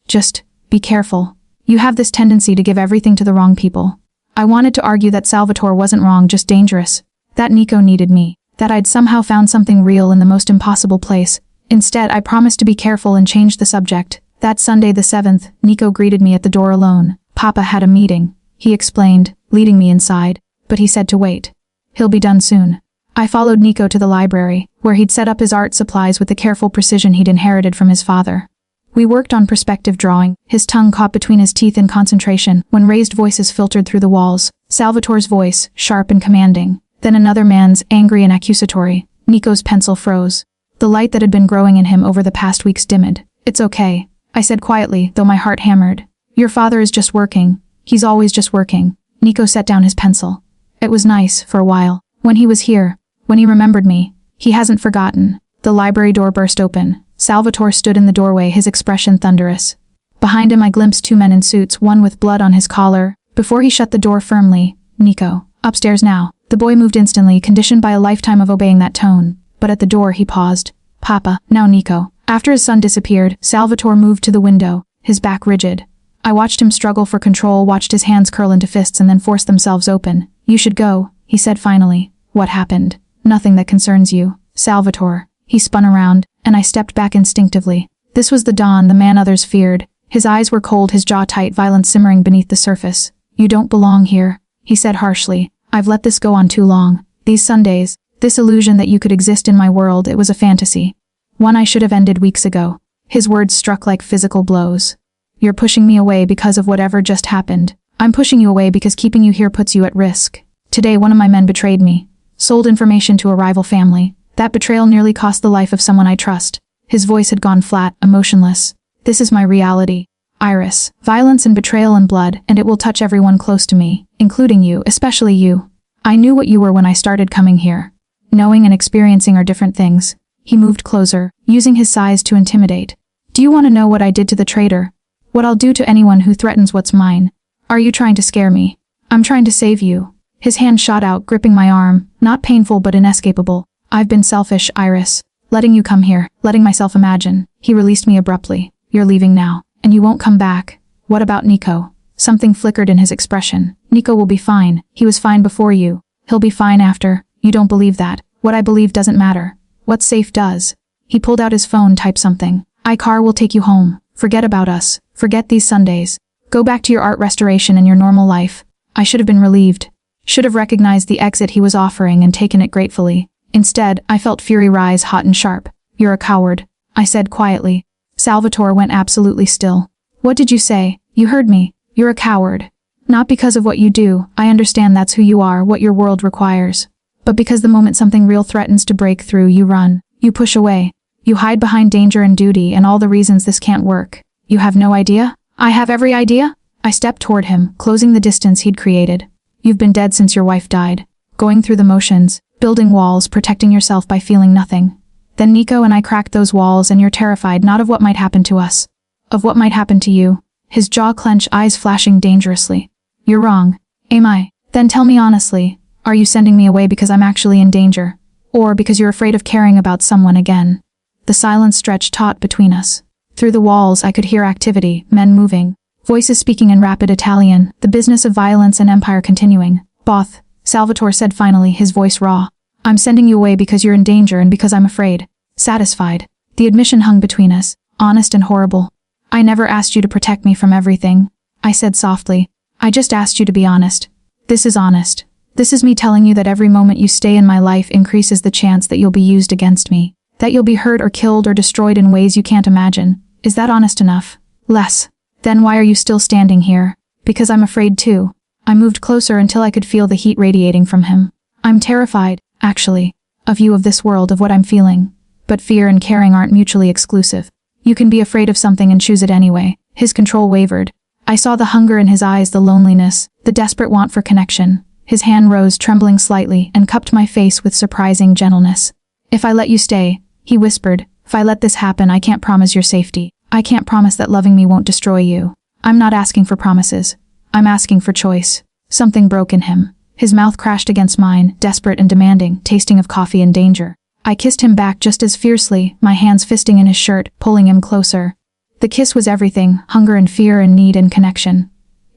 Just, be careful. You have this tendency to give everything to the wrong people. I wanted to argue that Salvatore wasn't wrong, just dangerous. That Nico needed me. That I'd somehow found something real in the most impossible place. Instead, I promised to be careful and changed the subject. That Sunday the 7th, Nico greeted me at the door alone. Papa had a meeting, he explained, leading me inside, but he said to wait. He'll be done soon. I followed Nico to the library, where he'd set up his art supplies with the careful precision he'd inherited from his father. We worked on perspective drawing, his tongue caught between his teeth in concentration when raised voices filtered through the walls. Salvatore's voice, sharp and commanding. Then another man's, angry and accusatory. Nico's pencil froze. The light that had been growing in him over the past weeks dimmed. It's okay, I said quietly, though my heart hammered. Your father is just working. He's always just working. Nico set down his pencil. It was nice, for a while. When he was here. When he remembered me. He hasn't forgotten. The library door burst open. Salvatore stood in the doorway, his expression thunderous. Behind him I glimpsed 2 men in suits, one with blood on his collar. Before he shut the door firmly, Nico, upstairs now. The boy moved instantly, conditioned by a lifetime of obeying that tone. But at the door he paused. Papa, now Nico. After his son disappeared, Salvatore moved to the window, his back rigid. I watched him struggle for control, watched his hands curl into fists and then force themselves open. You should go, he said finally. What happened? Nothing that concerns you, Salvatore. He spun around, and I stepped back instinctively. This was the Don, the man others feared. His eyes were cold, his jaw tight, violence simmering beneath the surface. You don't belong here, he said harshly. I've let this go on too long. These Sundays, this illusion that you could exist in my world, it was a fantasy. One I should have ended weeks ago. His words struck like physical blows. You're pushing me away because of whatever just happened. I'm pushing you away because keeping you here puts you at risk. Today one of my men betrayed me. Sold information to a rival family. That betrayal nearly cost the life of someone I trust. His voice had gone flat, emotionless. This is my reality. Iris. Violence and betrayal and blood, and it will touch everyone close to me, including you, especially you. I knew what you were when I started coming here. Knowing and experiencing are different things. He moved closer, using his size to intimidate. Do you want to know what I did to the traitor? What I'll do to anyone who threatens what's mine? Are you trying to scare me? I'm trying to save you. His hand shot out, gripping my arm, not painful but inescapable. I've been selfish, Iris. Letting you come here, letting myself imagine. He released me abruptly. You're leaving now, and you won't come back. What about Nico? Something flickered in his expression. Nico will be fine. He was fine before you. He'll be fine after. You don't believe that. What I believe doesn't matter. What's safe does. He pulled out his phone, typed something. Car will take you home. Forget about us. Forget these Sundays. Go back to your art restoration and your normal life. I should have been relieved. Should have recognized the exit he was offering and taken it gratefully. Instead, I felt fury rise hot and sharp. You're a coward, I said quietly. Salvatore went absolutely still. What did you say? You heard me. You're a coward. Not because of what you do, I understand that's who you are, what your world requires. But because the moment something real threatens to break through, you run. You push away. You hide behind danger and duty and all the reasons this can't work. You have no idea? I have every idea? I stepped toward him, closing the distance he'd created. You've been dead since your wife died. Going through the motions, building walls, protecting yourself by feeling nothing. Then Nico and I cracked those walls and you're terrified not of what might happen to us. Of what might happen to you. His jaw clenched, eyes flashing dangerously. You're wrong. Am I? Then tell me honestly, are you sending me away because I'm actually in danger? Or because you're afraid of caring about someone again? The silence stretched taut between us. Through the walls I could hear activity, men moving, voices speaking in rapid Italian, the business of violence and empire continuing. Both, Salvatore said finally, his voice raw. I'm sending you away because you're in danger and because I'm afraid. Satisfied. The admission hung between us, honest and horrible. I never asked you to protect me from everything, I said softly. I just asked you to be honest. This is honest. This is me telling you that every moment you stay in my life increases the chance that you'll be used against me, that you'll be hurt or killed or destroyed in ways you can't imagine. Is that honest enough? Less. Then why are you still standing here? Because I'm afraid too. I moved closer until I could feel the heat radiating from him. I'm terrified, actually, of you, of this world, of what I'm feeling. But fear and caring aren't mutually exclusive. You can be afraid of something and choose it anyway. His control wavered. I saw the hunger in his eyes, the loneliness, the desperate want for connection. His hand rose, trembling slightly, and cupped my face with surprising gentleness. If I let you stay, he whispered, if I let this happen, I can't promise your safety. I can't promise that loving me won't destroy you. I'm not asking for promises. I'm asking for choice. Something broke in him. His mouth crashed against mine, desperate and demanding, tasting of coffee and danger. I kissed him back just as fiercely, my hands fisting in his shirt, pulling him closer. The kiss was everything, hunger and fear and need and connection.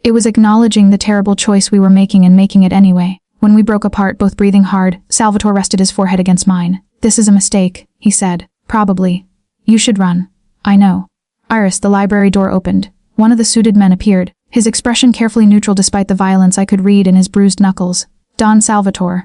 It was acknowledging the terrible choice we were making and making it anyway. When we broke apart, both breathing hard, Salvatore rested his forehead against mine. This is a mistake, he said. Probably. You should run. I know. Iris, the library door opened. One of the suited men appeared, his expression carefully neutral despite the violence I could read in his bruised knuckles. Don Salvatore.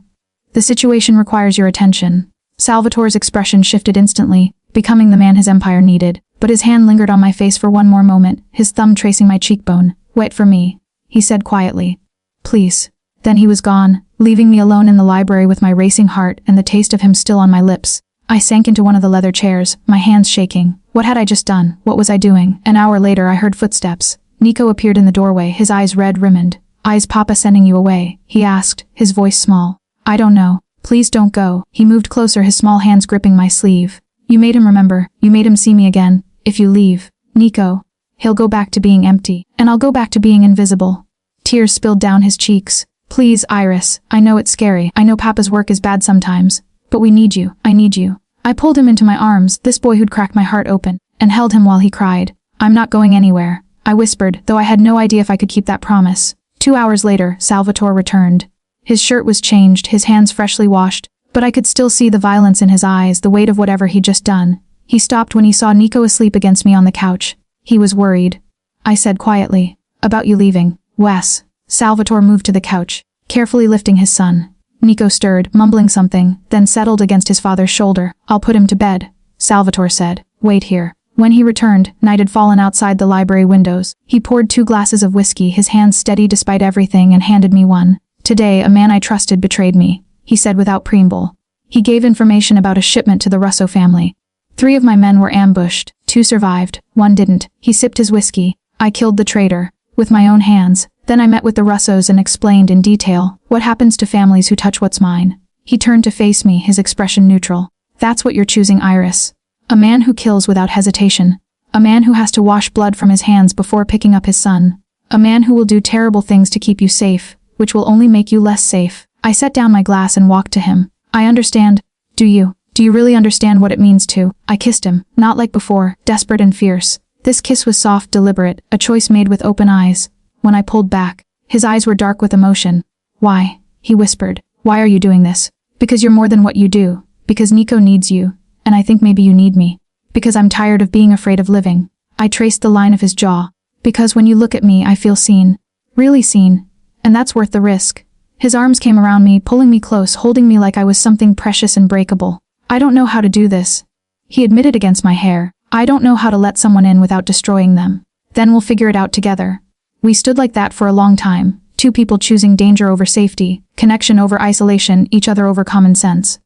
The situation requires your attention. Salvatore's expression shifted instantly, becoming the man his empire needed, but his hand lingered on my face for one more moment, his thumb tracing my cheekbone. Wait for me, he said quietly. Please. Then he was gone, leaving me alone in the library with my racing heart and the taste of him still on my lips. I sank into one of the leather chairs, my hands shaking. What had I just done? What was I doing? An hour later I heard footsteps. Nico appeared in the doorway, his eyes red-rimmed. Is Papa sending you away? He asked, his voice small. I don't know. Please don't go. He moved closer, his small hands gripping my sleeve. You made him remember. You made him see me again. If you leave, Nico, he'll go back to being empty, and I'll go back to being invisible. Tears spilled down his cheeks. Please, Iris, I know it's scary. I know Papa's work is bad sometimes. But we need you. I need you. I pulled him into my arms, this boy who'd cracked my heart open, and held him while he cried. I'm not going anywhere, I whispered, though I had no idea if I could keep that promise. 2 hours later, Salvatore returned. His shirt was changed, his hands freshly washed, but I could still see the violence in his eyes, the weight of whatever he'd just done. He stopped when he saw Nico asleep against me on the couch. He was worried. I said quietly, about you leaving, Wes. Salvatore moved to the couch, carefully lifting his son. Nico stirred, mumbling something, then settled against his father's shoulder. I'll put him to bed, Salvatore said. Wait here. When he returned, night had fallen outside the library windows. He poured 2 glasses of whiskey, his hands steady despite everything, and handed me one. Today, a man I trusted betrayed me, he said without preamble. He gave information about a shipment to the Russo family. 3 of my men were ambushed, 2 survived, 1 didn't. He sipped his whiskey. I killed the traitor, with my own hands. Then I met with the Russos and explained in detail what happens to families who touch what's mine. He turned to face me, his expression neutral. That's what you're choosing, Iris. A man who kills without hesitation. A man who has to wash blood from his hands before picking up his son. A man who will do terrible things to keep you safe, which will only make you less safe. I set down my glass and walked to him. I understand. Do you? Do you really understand what it means to? I kissed him, not like before, desperate and fierce. This kiss was soft, deliberate, a choice made with open eyes. When I pulled back, his eyes were dark with emotion. Why? He whispered. Why are you doing this? Because you're more than what you do. Because Nico needs you. And I think maybe you need me. Because I'm tired of being afraid of living. I traced the line of his jaw. Because when you look at me, I feel seen. Really seen. And that's worth the risk. His arms came around me, pulling me close, holding me like I was something precious and breakable. I don't know how to do this. He admitted against my hair. I don't know how to let someone in without destroying them. Then we'll figure it out together. We stood like that for a long time, 2 people choosing danger over safety, connection over isolation, each other over common sense.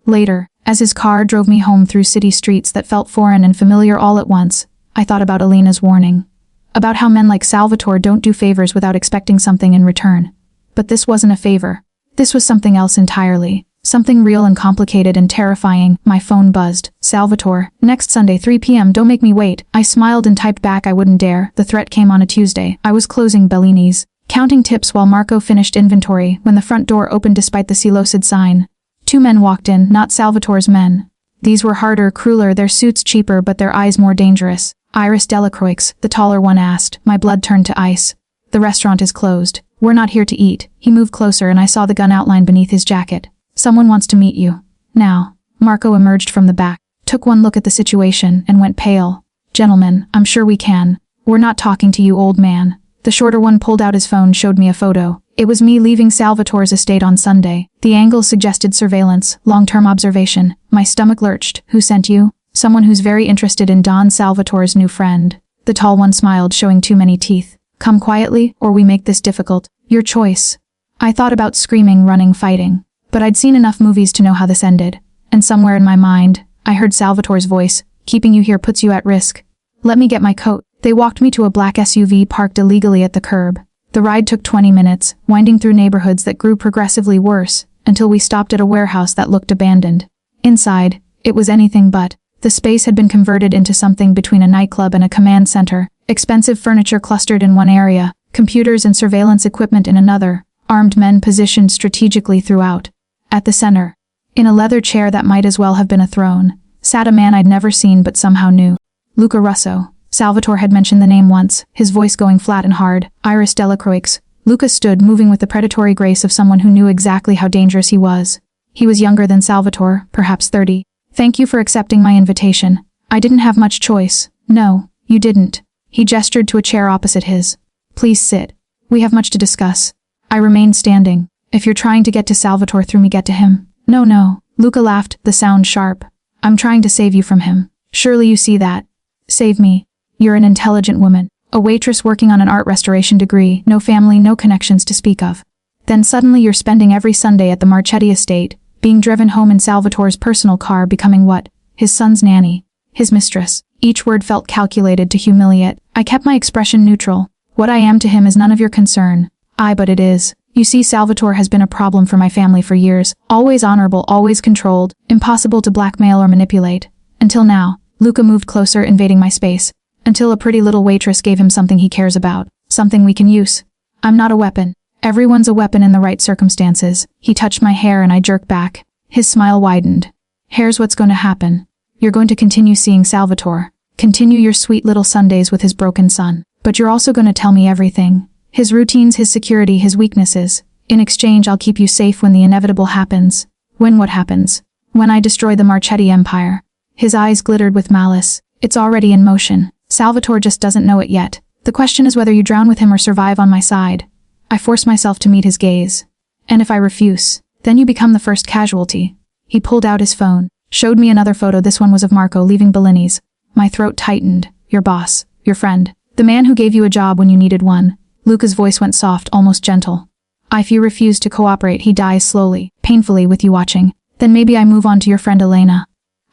Later, as his car drove me home through city streets that felt foreign and familiar all at once, I thought about Alina's warning. About how men like Salvatore don't do favors without expecting something in return. But this wasn't a favor. This was something else entirely. Something real and complicated and terrifying. My phone buzzed. Salvatore, next Sunday 3 p.m. Don't make me wait. I smiled and typed back I wouldn't dare. The threat came on a Tuesday. I was closing Bellini's. counting tips while Marco finished inventory when the front door opened despite the Seleucid sign. 2 men walked in, not Salvatore's men. These were harder, crueler, their suits cheaper but their eyes more dangerous. Iris Delacroix, the taller one, asked. My blood turned to ice. The restaurant is closed. We're not here to eat. He moved closer and I saw the gun outline beneath his jacket. Someone wants to meet you. Now. Marco emerged from the back, took one look at the situation, and went pale. Gentlemen, I'm sure we can. We're not talking to you, old man. The shorter one pulled out his phone, showed me a photo. It was me leaving Salvatore's estate on Sunday. The angle suggested surveillance, long-term observation. My stomach lurched. Who sent you? Someone who's very interested in Don Salvatore's new friend. The tall one smiled, showing too many teeth. Come quietly, or we make this difficult. Your choice. I thought about screaming, running, fighting. But I'd seen enough movies to know how this ended. And somewhere in my mind, I heard Salvatore's voice. Keeping you here puts you at risk. Let me get my coat. They walked me to a black SUV parked illegally at the curb. The ride took 20 minutes, winding through neighborhoods that grew progressively worse, until we stopped at a warehouse that looked abandoned. Inside, it was anything but. The space had been converted into something between a nightclub and a command center. Expensive furniture clustered in one area, computers and surveillance equipment in another, armed men positioned strategically throughout. At the center, in a leather chair that might as well have been a throne, sat a man I'd never seen but somehow knew. Luca Russo. Salvatore had mentioned the name once, his voice going flat and hard. Iris Delacroix. Luca stood, moving with the predatory grace of someone who knew exactly how dangerous he was. He was younger than Salvatore, perhaps 30. Thank you for accepting my invitation. I didn't have much choice. No, you didn't. He gestured to a chair opposite his. Please sit. We have much to discuss. I remained standing. If you're trying to get to Salvatore through me, get to him. No. Luca laughed, the sound sharp. I'm trying to save you from him. Surely you see that. Save me. You're an intelligent woman. A waitress working on an art restoration degree, no family, no connections to speak of. Then suddenly you're spending every Sunday at the Marchetti estate, being driven home in Salvatore's personal car, becoming what? His son's nanny. His mistress. Each word felt calculated to humiliate. I kept my expression neutral. What I am to him is none of your concern. But it is. You see, Salvatore has been a problem for my family for years. Always honorable, always controlled, impossible to blackmail or manipulate. Until now. Luca moved closer, invading my space. Until a pretty little waitress gave him something he cares about. Something we can use. I'm not a weapon. Everyone's a weapon in the right circumstances. He touched my hair and I jerked back. His smile widened. Here's what's going to happen. You're going to continue seeing Salvatore. Continue your sweet little Sundays with his broken son. But you're also going to tell me everything. His routines, his security, his weaknesses. In exchange, I'll keep you safe when the inevitable happens. When what happens? When I destroy the Marchetti Empire. His eyes glittered with malice. It's already in motion. Salvatore just doesn't know it yet. The question is whether you drown with him or survive on my side. I force myself to meet his gaze. And if I refuse, then you become the first casualty. He pulled out his phone, showed me another photo. This one was of Marco leaving Bellini's. My throat tightened. Your boss, your friend, the man who gave you a job when you needed one. Luca's voice went soft, almost gentle. If you refuse to cooperate, he dies slowly, painfully, with you watching. Then maybe I move on to your friend Elena.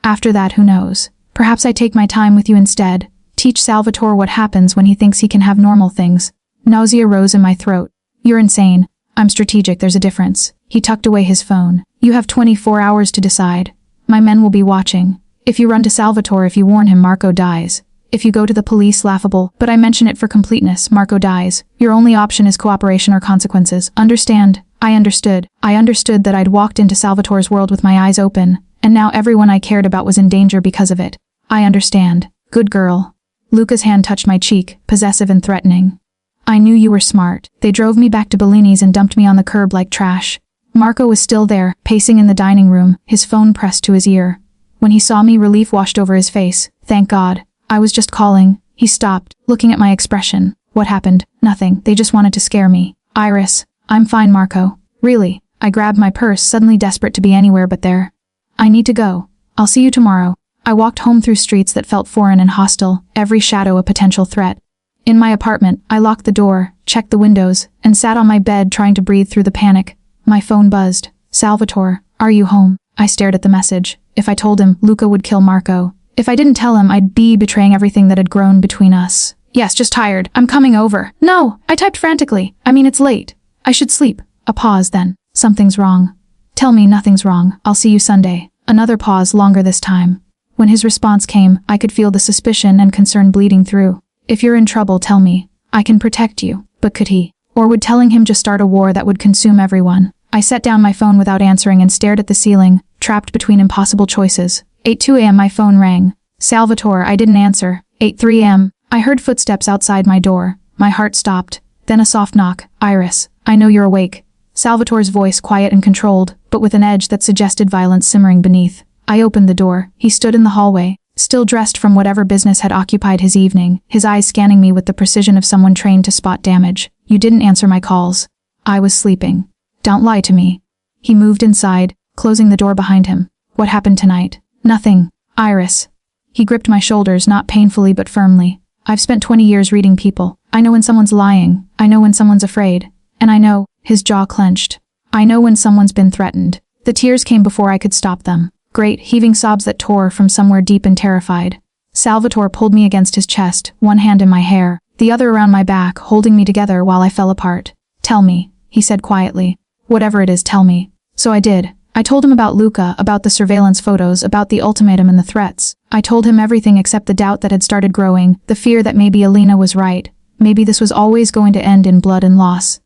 After that, who knows? Perhaps I take my time with you instead. Teach Salvatore what happens when he thinks he can have normal things. Nausea rose in my throat. You're insane. I'm strategic, there's a difference. He tucked away his phone. You have 24 hours to decide. My men will be watching. If you run to Salvatore, if you warn him, Marco dies. If you go to the police, laughable, but I mention it for completeness, Marco dies. Your only option is cooperation or consequences. Understand? I understood. I understood that I'd walked into Salvatore's world with my eyes open, and now everyone I cared about was in danger because of it. I understand. Good girl. Luca's hand touched my cheek, possessive and threatening. I knew you were smart. They drove me back to Bellini's and dumped me on the curb like trash. Marco was still there, pacing in the dining room, his phone pressed to his ear. When he saw me, relief washed over his face. Thank God. I was just calling. He stopped, looking at my expression. What happened? Nothing. They just wanted to scare me. Iris. I'm fine, Marco. Really. I grabbed my purse, suddenly desperate to be anywhere but there. I need to go. I'll see you tomorrow. I walked home through streets that felt foreign and hostile, every shadow a potential threat. In my apartment, I locked the door, checked the windows, and sat on my bed trying to breathe through the panic. My phone buzzed. Salvatore, are you home? I stared at the message. If I told him, Luca would kill Marco. If I didn't tell him, I'd be betraying everything that had grown between us. Yes, just tired. I'm coming over. No, I typed frantically. It's late. I should sleep. A pause then. Something's wrong. Tell me nothing's wrong. I'll see you Sunday. Another pause, longer this time. When his response came, I could feel the suspicion and concern bleeding through. If you're in trouble, tell me. I can protect you. But could he? Or would telling him just start a war that would consume everyone? I set down my phone without answering and stared at the ceiling, trapped between impossible choices. 8:02 a.m. my phone rang. Salvatore, I didn't answer. 8:03 a.m. I heard footsteps outside my door. My heart stopped. Then a soft knock. Iris, I know you're awake. Salvatore's voice quiet and controlled, but with an edge that suggested violence simmering beneath. I opened the door. He stood in the hallway, still dressed from whatever business had occupied his evening, his eyes scanning me with the precision of someone trained to spot damage. You didn't answer my calls. I was sleeping. Don't lie to me. He moved inside, closing the door behind him. What happened tonight? Nothing. Iris. He gripped my shoulders, not painfully but firmly. I've spent 20 years reading people. I know when someone's lying. I know when someone's afraid. And I know, his jaw clenched. I know when someone's been threatened. The tears came before I could stop them. Great, heaving sobs that tore from somewhere deep and terrified. Salvatore pulled me against his chest, one hand in my hair, the other around my back, holding me together while I fell apart. Tell me, he said quietly. Whatever it is, tell me. So I did. I told him about Luca, about the surveillance photos, about the ultimatum and the threats. I told him everything except the doubt that had started growing, the fear that maybe Alina was right. Maybe this was always going to end in blood and loss.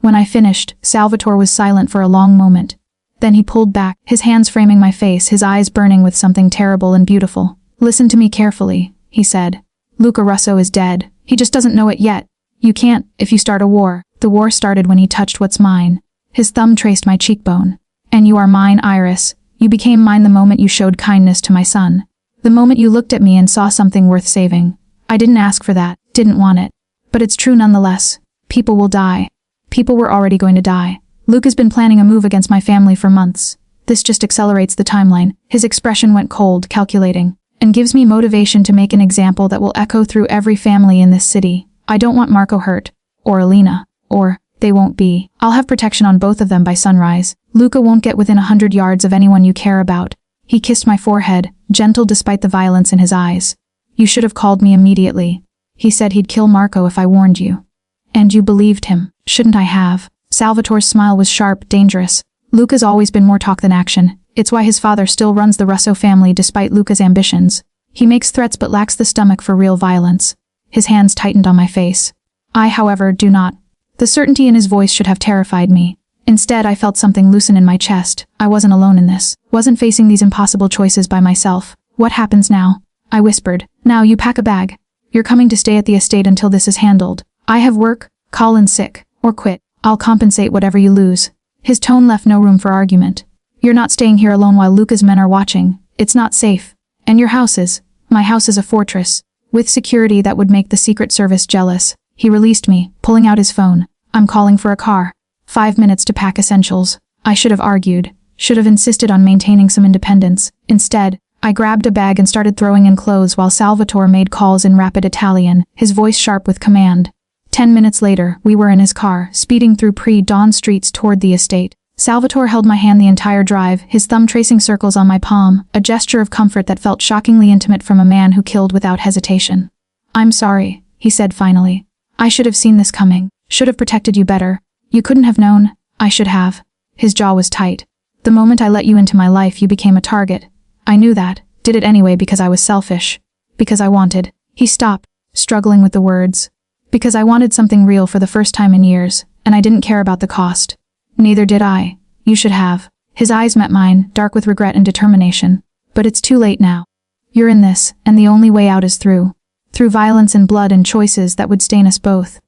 When I finished, Salvatore was silent for a long moment. Then he pulled back, his hands framing my face, his eyes burning with something terrible and beautiful. Listen to me carefully, he said. Luca Russo is dead. He just doesn't know it yet. You can't, if you start a war. The war started when he touched what's mine. His thumb traced my cheekbone. And you are mine, Iris. You became mine the moment you showed kindness to my son. The moment you looked at me and saw something worth saving. I didn't ask for that, didn't want it. But it's true nonetheless. People will die. People were already going to die. Luke has been planning a move against my family for months. This just accelerates the timeline. His expression went cold, calculating, and gives me motivation to make an example that will echo through every family in this city. I don't want Marco hurt. Or Alina. Or, they won't be. I'll have protection on both of them by sunrise. Luca won't get within 100 yards of anyone you care about. He kissed my forehead, gentle despite the violence in his eyes. You should have called me immediately. He said he'd kill Marco if I warned you. And you believed him. Shouldn't I have? Salvatore's smile was sharp, dangerous. Luca's always been more talk than action. It's why his father still runs the Russo family despite Luca's ambitions. He makes threats but lacks the stomach for real violence. His hands tightened on my face. I, however, do not. The certainty in his voice should have terrified me. Instead, I felt something loosen in my chest. I wasn't alone in this. Wasn't facing these impossible choices by myself. What happens now? I whispered. Now you pack a bag. You're coming to stay at the estate until this is handled. I have work, call in sick, or quit. I'll compensate whatever you lose. His tone left no room for argument. You're not staying here alone while Luca's men are watching. It's not safe. And your house is. My house is a fortress. With security that would make the Secret Service jealous. He released me, pulling out his phone. I'm calling for a car. 5 minutes to pack essentials. I should have argued. Should have insisted on maintaining some independence. Instead, I grabbed a bag and started throwing in clothes while Salvatore made calls in rapid Italian, his voice sharp with command. 10 minutes later, we were in his car, speeding through pre-dawn streets toward the estate. Salvatore held my hand the entire drive, his thumb tracing circles on my palm, a gesture of comfort that felt shockingly intimate from a man who killed without hesitation. I'm sorry, he said finally. I should have seen this coming. Should have protected you better. You couldn't have known. I should have. His jaw was tight. The moment I let you into my life, you became a target. I knew that. Did it anyway because I was selfish. Because I wanted. He stopped, struggling with the words. Because I wanted something real for the first time in years, and I didn't care about the cost. Neither did I. You should have. His eyes met mine, dark with regret and determination. But it's too late now. You're in this, and the only way out is through. Through violence and blood and choices that would stain us both.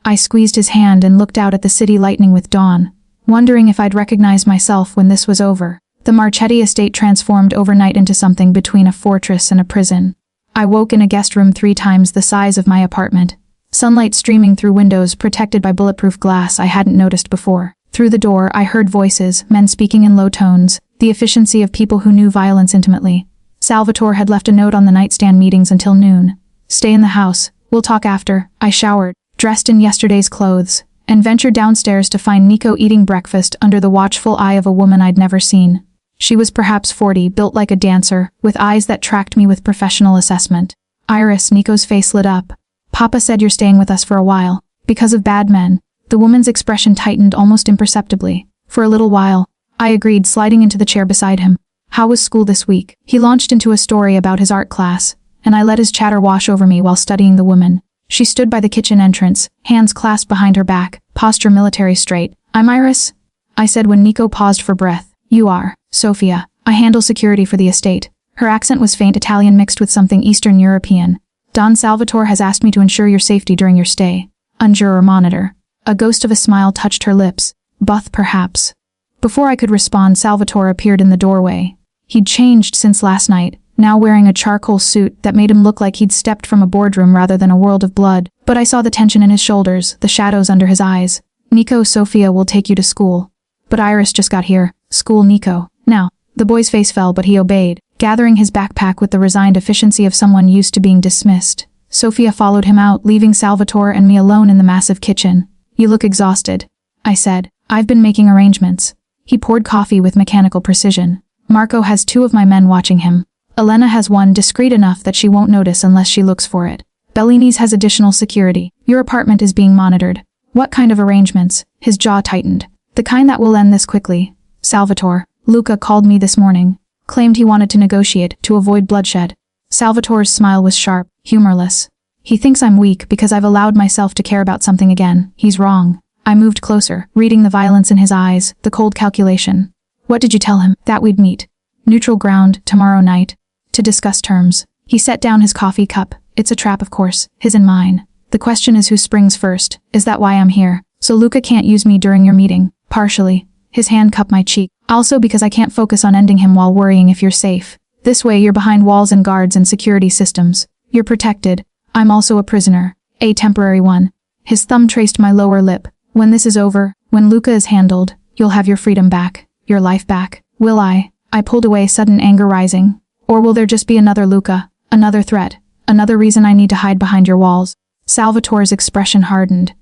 I squeezed his hand and looked out at the city lightening with dawn, wondering if I'd recognize myself when this was over. The Marchetti estate transformed overnight into something between a fortress and a prison. I woke in a guest room 3 times the size of my apartment. Sunlight streaming through windows protected by bulletproof glass I hadn't noticed before. Through the door, I heard voices, men speaking in low tones, the efficiency of people who knew violence intimately. Salvatore had left a note on the nightstand meetings until noon. Stay in the house. We'll talk after. I showered, dressed in yesterday's clothes, and ventured downstairs to find Nico eating breakfast under the watchful eye of a woman I'd never seen. She was perhaps 40, built like a dancer, with eyes that tracked me with professional assessment. Iris, Nico's face lit up. Papa said you're staying with us for a while. Because of bad men. The woman's expression tightened almost imperceptibly. For a little while. I agreed, sliding into the chair beside him. How was school this week? He launched into a story about his art class, and I let his chatter wash over me while studying the woman. She stood by the kitchen entrance, hands clasped behind her back, posture military straight. I'm Iris, I said when Nico paused for breath. You are, Sofia. I handle security for the estate. Her accent was faint Italian mixed with something Eastern European. Don Salvatore has asked me to ensure your safety during your stay. Unjuror monitor. A ghost of a smile touched her lips. Buth perhaps. Before I could respond, Salvatore appeared in the doorway. He'd changed since last night, now wearing a charcoal suit that made him look like he'd stepped from a boardroom rather than a world of blood. But I saw the tension in his shoulders, the shadows under his eyes. Nico, Sofia will take you to school. But Iris just got here. School Nico. Now. The boy's face fell, but he obeyed, gathering his backpack with the resigned efficiency of someone used to being dismissed. Sofia followed him out, leaving Salvatore and me alone in the massive kitchen. You look exhausted, I said. I've been making arrangements. He poured coffee with mechanical precision. Marco has 2 of my men watching him. Elena has one discreet enough that she won't notice unless she looks for it. Bellini's has additional security. Your apartment is being monitored. What kind of arrangements? His jaw tightened. The kind that will end this quickly. Salvatore. Luca called me this morning. Claimed he wanted to negotiate, to avoid bloodshed. Salvatore's smile was sharp, humorless. He thinks I'm weak because I've allowed myself to care about something again. He's wrong. I moved closer, reading the violence in his eyes, the cold calculation. What did you tell him? That we'd meet. Neutral ground, tomorrow night. To discuss terms. He set down his coffee cup. It's a trap, of course, his and mine. The question is who springs first. Is that why I'm here? So Luca can't use me during your meeting. Partially. His hand cupped my cheek. Also because I can't focus on ending him while worrying if you're safe. This way you're behind walls and guards and security systems. You're protected. I'm also a prisoner. A temporary one. His thumb traced my lower lip. When this is over, when Luca is handled, you'll have your freedom back. Your life back. Will I? I pulled away, sudden anger rising. Or will there just be another Luca? Another threat? Another reason I need to hide behind your walls? Salvatore's expression hardened.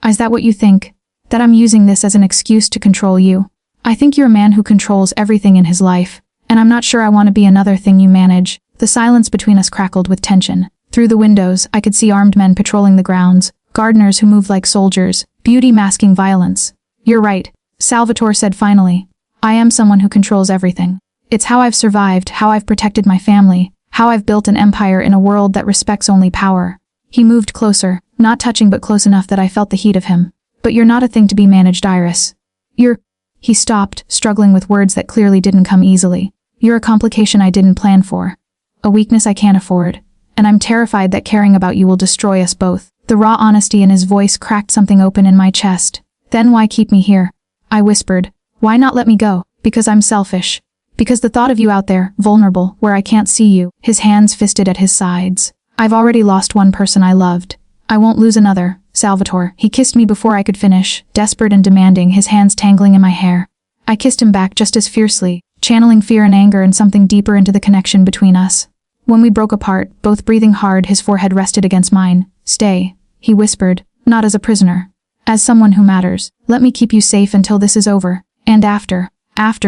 Is that what you think? That I'm using this as an excuse to control you? I think you're a man who controls everything in his life, and I'm not sure I want to be another thing you manage. The silence between us crackled with tension. Through the windows, I could see armed men patrolling the grounds, gardeners who moved like soldiers, beauty masking violence. You're right, Salvatore said finally. I am someone who controls everything. It's how I've survived, how I've protected my family, how I've built an empire in a world that respects only power. He moved closer, not touching but close enough that I felt the heat of him. But you're not a thing to be managed, Iris. He stopped, struggling with words that clearly didn't come easily. You're a complication I didn't plan for. A weakness I can't afford. And I'm terrified that caring about you will destroy us both. The raw honesty in his voice cracked something open in my chest. Then why keep me here? I whispered. Why not let me go? Because I'm selfish. Because the thought of you out there, vulnerable, where I can't see you. His hands fisted at his sides. I've already lost one person I loved. I won't lose another. Salvatore. He kissed me before I could finish, desperate and demanding, his hands tangling in my hair. I kissed him back just as fiercely, channeling fear and anger and something deeper into the connection between us. When we broke apart, both breathing hard, his forehead rested against mine. Stay, he whispered, not as a prisoner. As someone who matters. Let me keep you safe until this is over. And after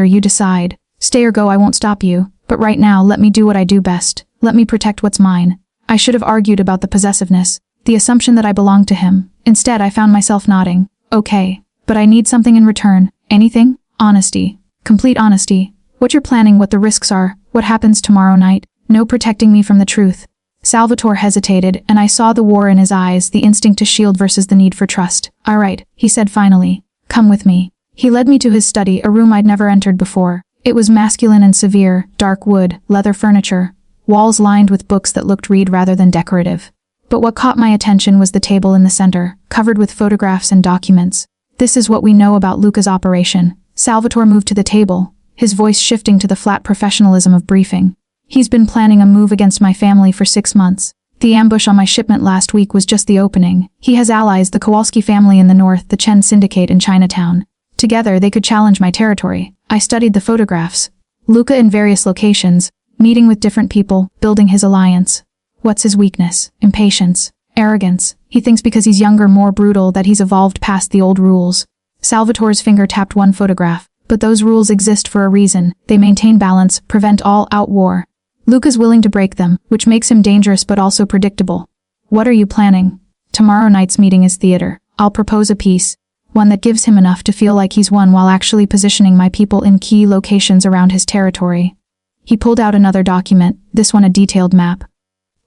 you decide. Stay or go, I won't stop you. But right now, let me do what I do best. Let me protect what's mine. I should have argued about the possessiveness. The assumption that I belonged to him. Instead, I found myself nodding. Okay. But I need something in return. Anything? Honesty. Complete honesty. What you're planning, what the risks are, what happens tomorrow night. No protecting me from the truth. Salvatore hesitated, and I saw the war in his eyes, the instinct to shield versus the need for trust. All right, he said finally. Come with me. He led me to his study, a room I'd never entered before. It was masculine and severe, dark wood, leather furniture, walls lined with books that looked read rather than decorative. But what caught my attention was the table in the center, covered with photographs and documents. This is what we know about Luca's operation. Salvatore moved to the table, his voice shifting to the flat professionalism of briefing. He's been planning a move against my family for 6 months. The ambush on my shipment last week was just the opening. He has allies, the Kowalski family in the north, the Chen syndicate in Chinatown. Together, they could challenge my territory. I studied the photographs. Luca in various locations, meeting with different people, building his alliance. What's his weakness? Impatience. Arrogance. He thinks because he's younger, more brutal, that he's evolved past the old rules. Salvatore's finger tapped one photograph. But those rules exist for a reason. They maintain balance, prevent all-out war. Luca's willing to break them, which makes him dangerous but also predictable. What are you planning? Tomorrow night's meeting is theater. I'll propose a piece. One that gives him enough to feel like he's won while actually positioning my people in key locations around his territory. He pulled out another document, this one a detailed map.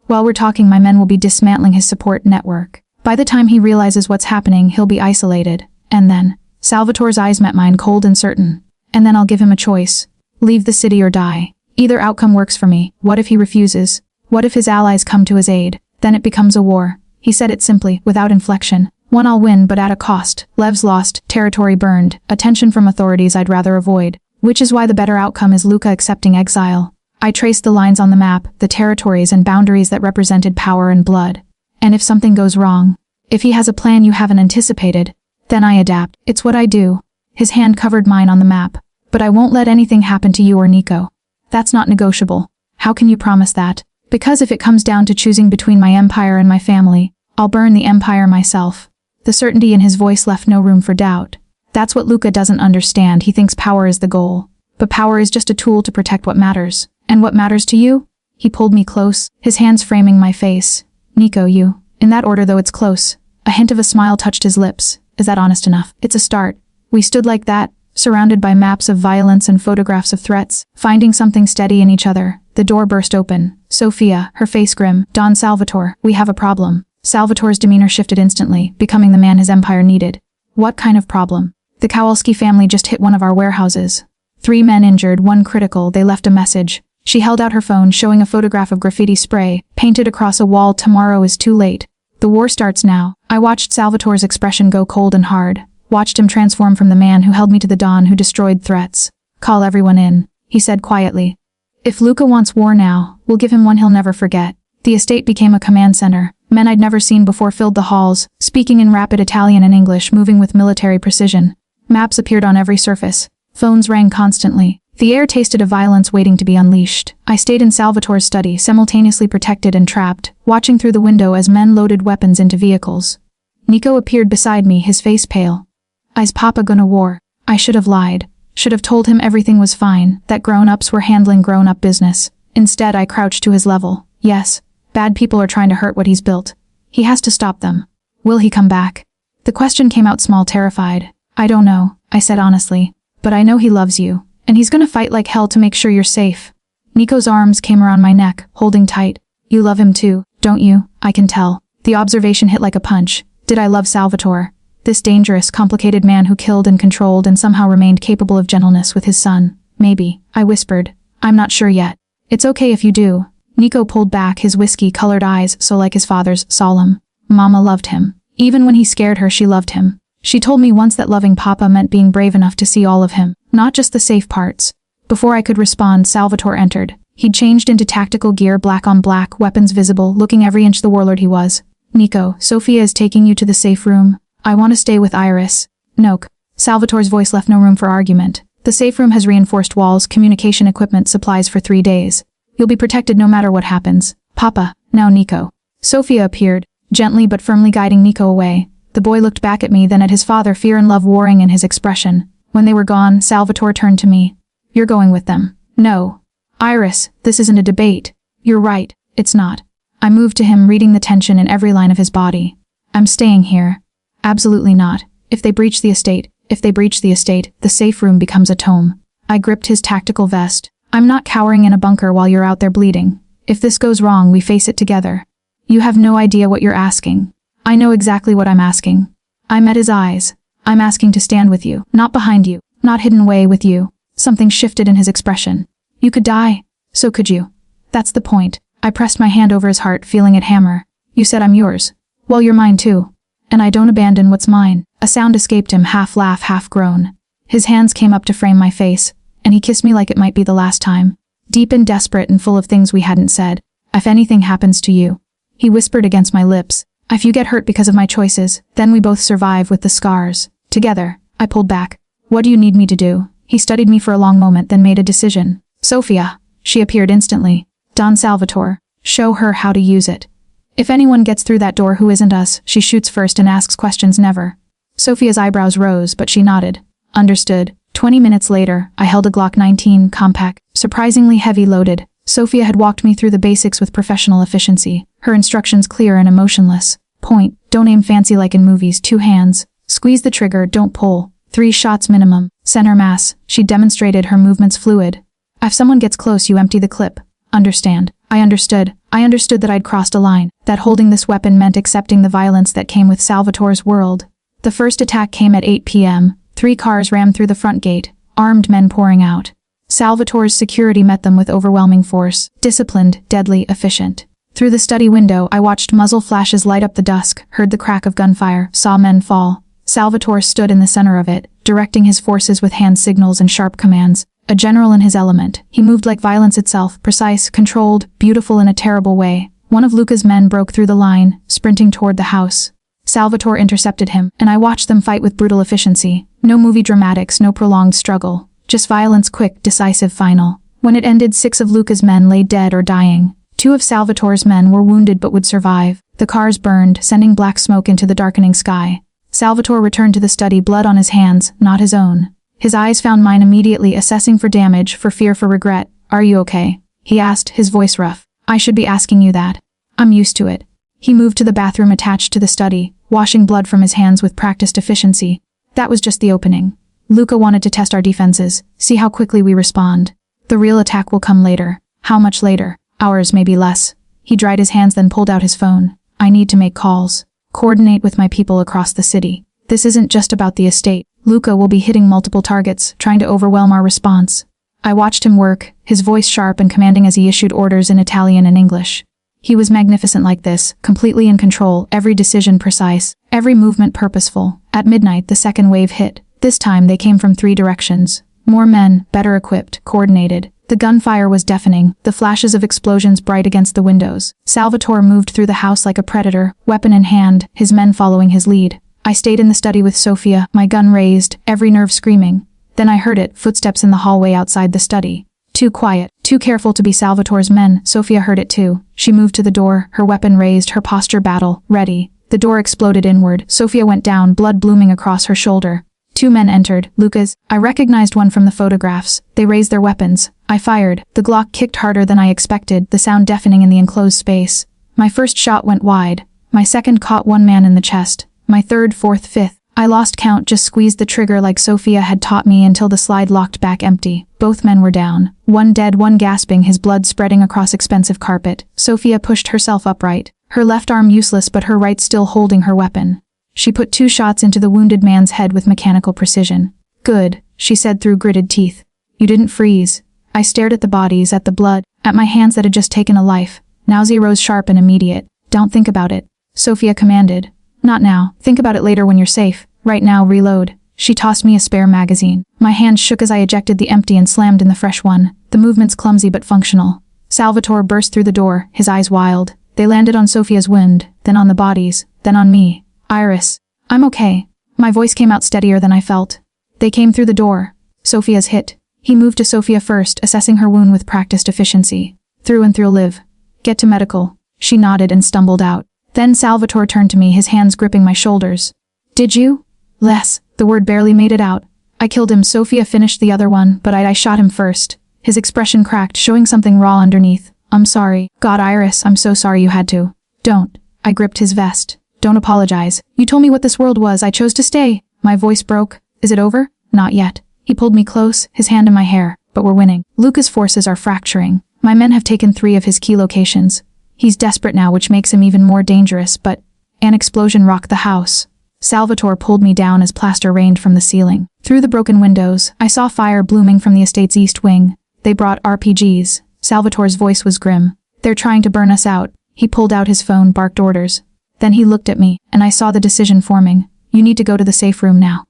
While we're talking, my men will be dismantling his support network. By the time he realizes what's happening, he'll be isolated. And then, Salvatore's eyes met mine, cold and certain. And then I'll give him a choice. Leave the city or die. Either outcome works for me. What if he refuses? What if his allies come to his aid? Then it becomes a war. He said it simply, without inflection. One I'll win, but at a cost. Lives lost, territory burned, attention from authorities I'd rather avoid. Which is why the better outcome is Luca accepting exile. I traced the lines on the map, the territories and boundaries that represented power and blood. And if something goes wrong, if he has a plan you haven't anticipated, then I adapt. It's what I do. His hand covered mine on the map. But I won't let anything happen to you or Nico. That's not negotiable. How can you promise that? Because if it comes down to choosing between my empire and my family, I'll burn the empire myself. The certainty in his voice left no room for doubt. That's what Luca doesn't understand. He thinks power is the goal. But power is just a tool to protect what matters. And what matters to you? He pulled me close, his hands framing my face. Nico, you. In that order, though it's close. A hint of a smile touched his lips. Is that honest enough? It's a start. We stood like that, surrounded by maps of violence and photographs of threats, finding something steady in each other. The door burst open. Sofia, her face grim. Don Salvatore, we have a problem. Salvatore's demeanor shifted instantly, becoming the man his empire needed. What kind of problem? The Kowalski family just hit one of our warehouses. 3 men injured, 1 critical. They left a message. She held out her phone, showing a photograph of graffiti spray, painted across a wall. Tomorrow is too late. The war starts now. I watched Salvatore's expression go cold and hard. Watched him transform from the man who held me to the Don who destroyed threats. Call everyone in, he said quietly. If Luca wants war now, we'll give him one he'll never forget. The estate became a command center. Men I'd never seen before filled the halls, speaking in rapid Italian and English, moving with military precision. Maps appeared on every surface. Phones rang constantly. The air tasted of violence waiting to be unleashed. I stayed in Salvatore's study, simultaneously protected and trapped, watching through the window as men loaded weapons into vehicles. Nico appeared beside me, his face pale. Is Papa gonna war? I should have lied. Should have told him everything was fine, that grown-ups were handling grown-up business. Instead, I crouched to his level. Yes, bad people are trying to hurt what he's built. He has to stop them. Will he come back? The question came out small, terrified. I don't know, I said honestly. But I know he loves you. And he's gonna fight like hell to make sure you're safe. Nico's arms came around my neck, holding tight. You love him too, don't you? I can tell. The observation hit like a punch. Did I love Salvatore? This dangerous, complicated man who killed and controlled and somehow remained capable of gentleness with his son. Maybe, I whispered. I'm not sure yet. It's okay if you do. Nico pulled back, his whiskey-colored eyes so like his father's, solemn. Mama loved him. Even when he scared her, she loved him. She told me once that loving Papa meant being brave enough to see all of him, not just the safe parts. Before I could respond, Salvatore entered. He'd changed into tactical gear, black on black, weapons visible, looking every inch the warlord he was. Nico, Sofia is taking you to the safe room. I want to stay with Iris. Noke. Salvatore's voice left no room for argument. The safe room has reinforced walls, communication equipment, supplies for 3 days. You'll be protected no matter what happens. Papa, now Nico. Sofia appeared, gently but firmly guiding Nico away. The boy looked back at me, then at his father, fear and love warring in his expression. When they were gone, Salvatore turned to me. You're going with them. No. Iris, this isn't a debate. You're right, it's not. I moved to him, reading the tension in every line of his body. I'm staying here. Absolutely not. If they breach the estate, the safe room becomes a tomb. I gripped his tactical vest. I'm not cowering in a bunker while you're out there bleeding. If this goes wrong, we face it together. You have no idea what you're asking. I know exactly what I'm asking. I met his eyes. I'm asking to stand with you, not behind you, not hidden away with you. Something shifted in his expression. You could die. So could you. That's the point. I pressed my hand over his heart, feeling it hammer. You said I'm yours. Well, you're mine too. And I don't abandon what's mine. A sound escaped him, half laugh, half groan. His hands came up to frame my face, and he kissed me like it might be the last time. Deep and desperate and full of things we hadn't said. If anything happens to you, he whispered against my lips. If you get hurt because of my choices, then we both survive with the scars. Together. I pulled back. What do you need me to do? He studied me for a long moment, then made a decision. Sofia. She appeared instantly. Don Salvatore. Show her how to use it. If anyone gets through that door who isn't us, she shoots first and asks questions never. Sofia's eyebrows rose, but she nodded. Understood. 20 minutes later, I held a Glock 19 compact, surprisingly heavy loaded. Sofia had walked me through the basics with professional efficiency, her instructions clear and emotionless. Point. Don't aim fancy like in movies. 2 hands. Squeeze the trigger, don't pull. 3 shots minimum. Center mass. She demonstrated, her movements fluid. If someone gets close, you empty the clip. Understand. I understood. I understood that I'd crossed a line, that holding this weapon meant accepting the violence that came with Salvatore's world. The first attack came at 8 p.m. 3 cars rammed through the front gate, armed men pouring out. Salvatore's security met them with overwhelming force, disciplined, deadly, efficient. Through the study window, I watched muzzle flashes light up the dusk, heard the crack of gunfire, saw men fall. Salvatore stood in the center of it, directing his forces with hand signals and sharp commands. A general in his element, he moved like violence itself, precise, controlled, beautiful in a terrible way. One of Luca's men broke through the line, sprinting toward the house. Salvatore intercepted him, and I watched them fight with brutal efficiency. No movie dramatics, no prolonged struggle. Just violence, quick, decisive, final. When it ended, 6 of Luca's men lay dead or dying. 2 of Salvatore's men were wounded but would survive. The cars burned, sending black smoke into the darkening sky. Salvatore returned to the study, blood on his hands, not his own. His eyes found mine immediately, assessing for damage, for fear, for regret. "Are you okay?" he asked, his voice rough. "I should be asking you that. I'm used to it." He moved to the bathroom attached to the study, washing blood from his hands with practiced efficiency. That was just the opening. Luca wanted to test our defenses, see how quickly we respond. The real attack will come later. How much later? Hours, maybe less. He dried his hands, then pulled out his phone. "I need to make calls. Coordinate with my people across the city. This isn't just about the estate. Luca will be hitting multiple targets, trying to overwhelm our response." I watched him work, his voice sharp and commanding as he issued orders in Italian and English. He was magnificent like this, completely in control, every decision precise, every movement purposeful. At midnight, the second wave hit. This time they came from 3 directions. More men, better equipped, coordinated. The gunfire was deafening, the flashes of explosions bright against the windows. Salvatore moved through the house like a predator, weapon in hand, his men following his lead. I stayed in the study with Sofia, my gun raised, every nerve screaming. Then I heard it, footsteps in the hallway outside the study. Too quiet, too careful to be Salvatore's men. Sofia heard it too. She moved to the door, her weapon raised, her posture battle, ready. The door exploded inward. Sofia went down, blood blooming across her shoulder. 2 men entered, Luca's. I recognized one from the photographs. They raised their weapons. I fired. The Glock kicked harder than I expected, the sound deafening in the enclosed space. My first shot went wide. My second caught one man in the chest. My third, fourth, fifth. I lost count, just squeezed the trigger like Sofia had taught me until the slide locked back empty. Both men were down. One dead, one gasping, his blood spreading across expensive carpet. Sofia pushed herself upright. Her left arm useless but her right still holding her weapon. She put 2 shots into the wounded man's head with mechanical precision. "Good," she said through gritted teeth. "You didn't freeze." I stared at the bodies, at the blood, at my hands that had just taken a life. Nausea rose sharp and immediate. "Don't think about it," Sofia commanded. "Not now. Think about it later when you're safe. Right now, reload." She tossed me a spare magazine. My hand shook as I ejected the empty and slammed in the fresh one. The movements clumsy but functional. Salvatore burst through the door, his eyes wild. They landed on Sofia's wound, then on the bodies, then on me. "Iris. I'm okay." My voice came out steadier than I felt. "They came through the door." Sofia's hit. He moved to Sofia first, assessing her wound with practiced efficiency. "Through and through, live. Get to medical." She nodded and stumbled out. Then Salvatore turned to me, his hands gripping my shoulders. "Did you?" "Less." The word barely made it out. "I killed him." Sofia finished the other one, but I shot him first. His expression cracked, showing something raw underneath. "I'm sorry." "God, Iris, I'm so sorry you had to." "Don't." I gripped his vest. "Don't apologize. You told me what this world was. I chose to stay." My voice broke. "Is it over?" "Not yet." He pulled me close, his hand in my hair. "But we're winning. Luca's forces are fracturing. My men have taken 3 of his key locations. He's desperate now, which makes him even more dangerous, but..." An explosion rocked the house. Salvatore pulled me down as plaster rained from the ceiling. Through the broken windows, I saw fire blooming from the estate's east wing. They brought RPGs. Salvatore's voice was grim. "They're trying to burn us out." He pulled out his phone, barked orders. Then he looked at me, and I saw the decision forming. "You need to go to the safe room now."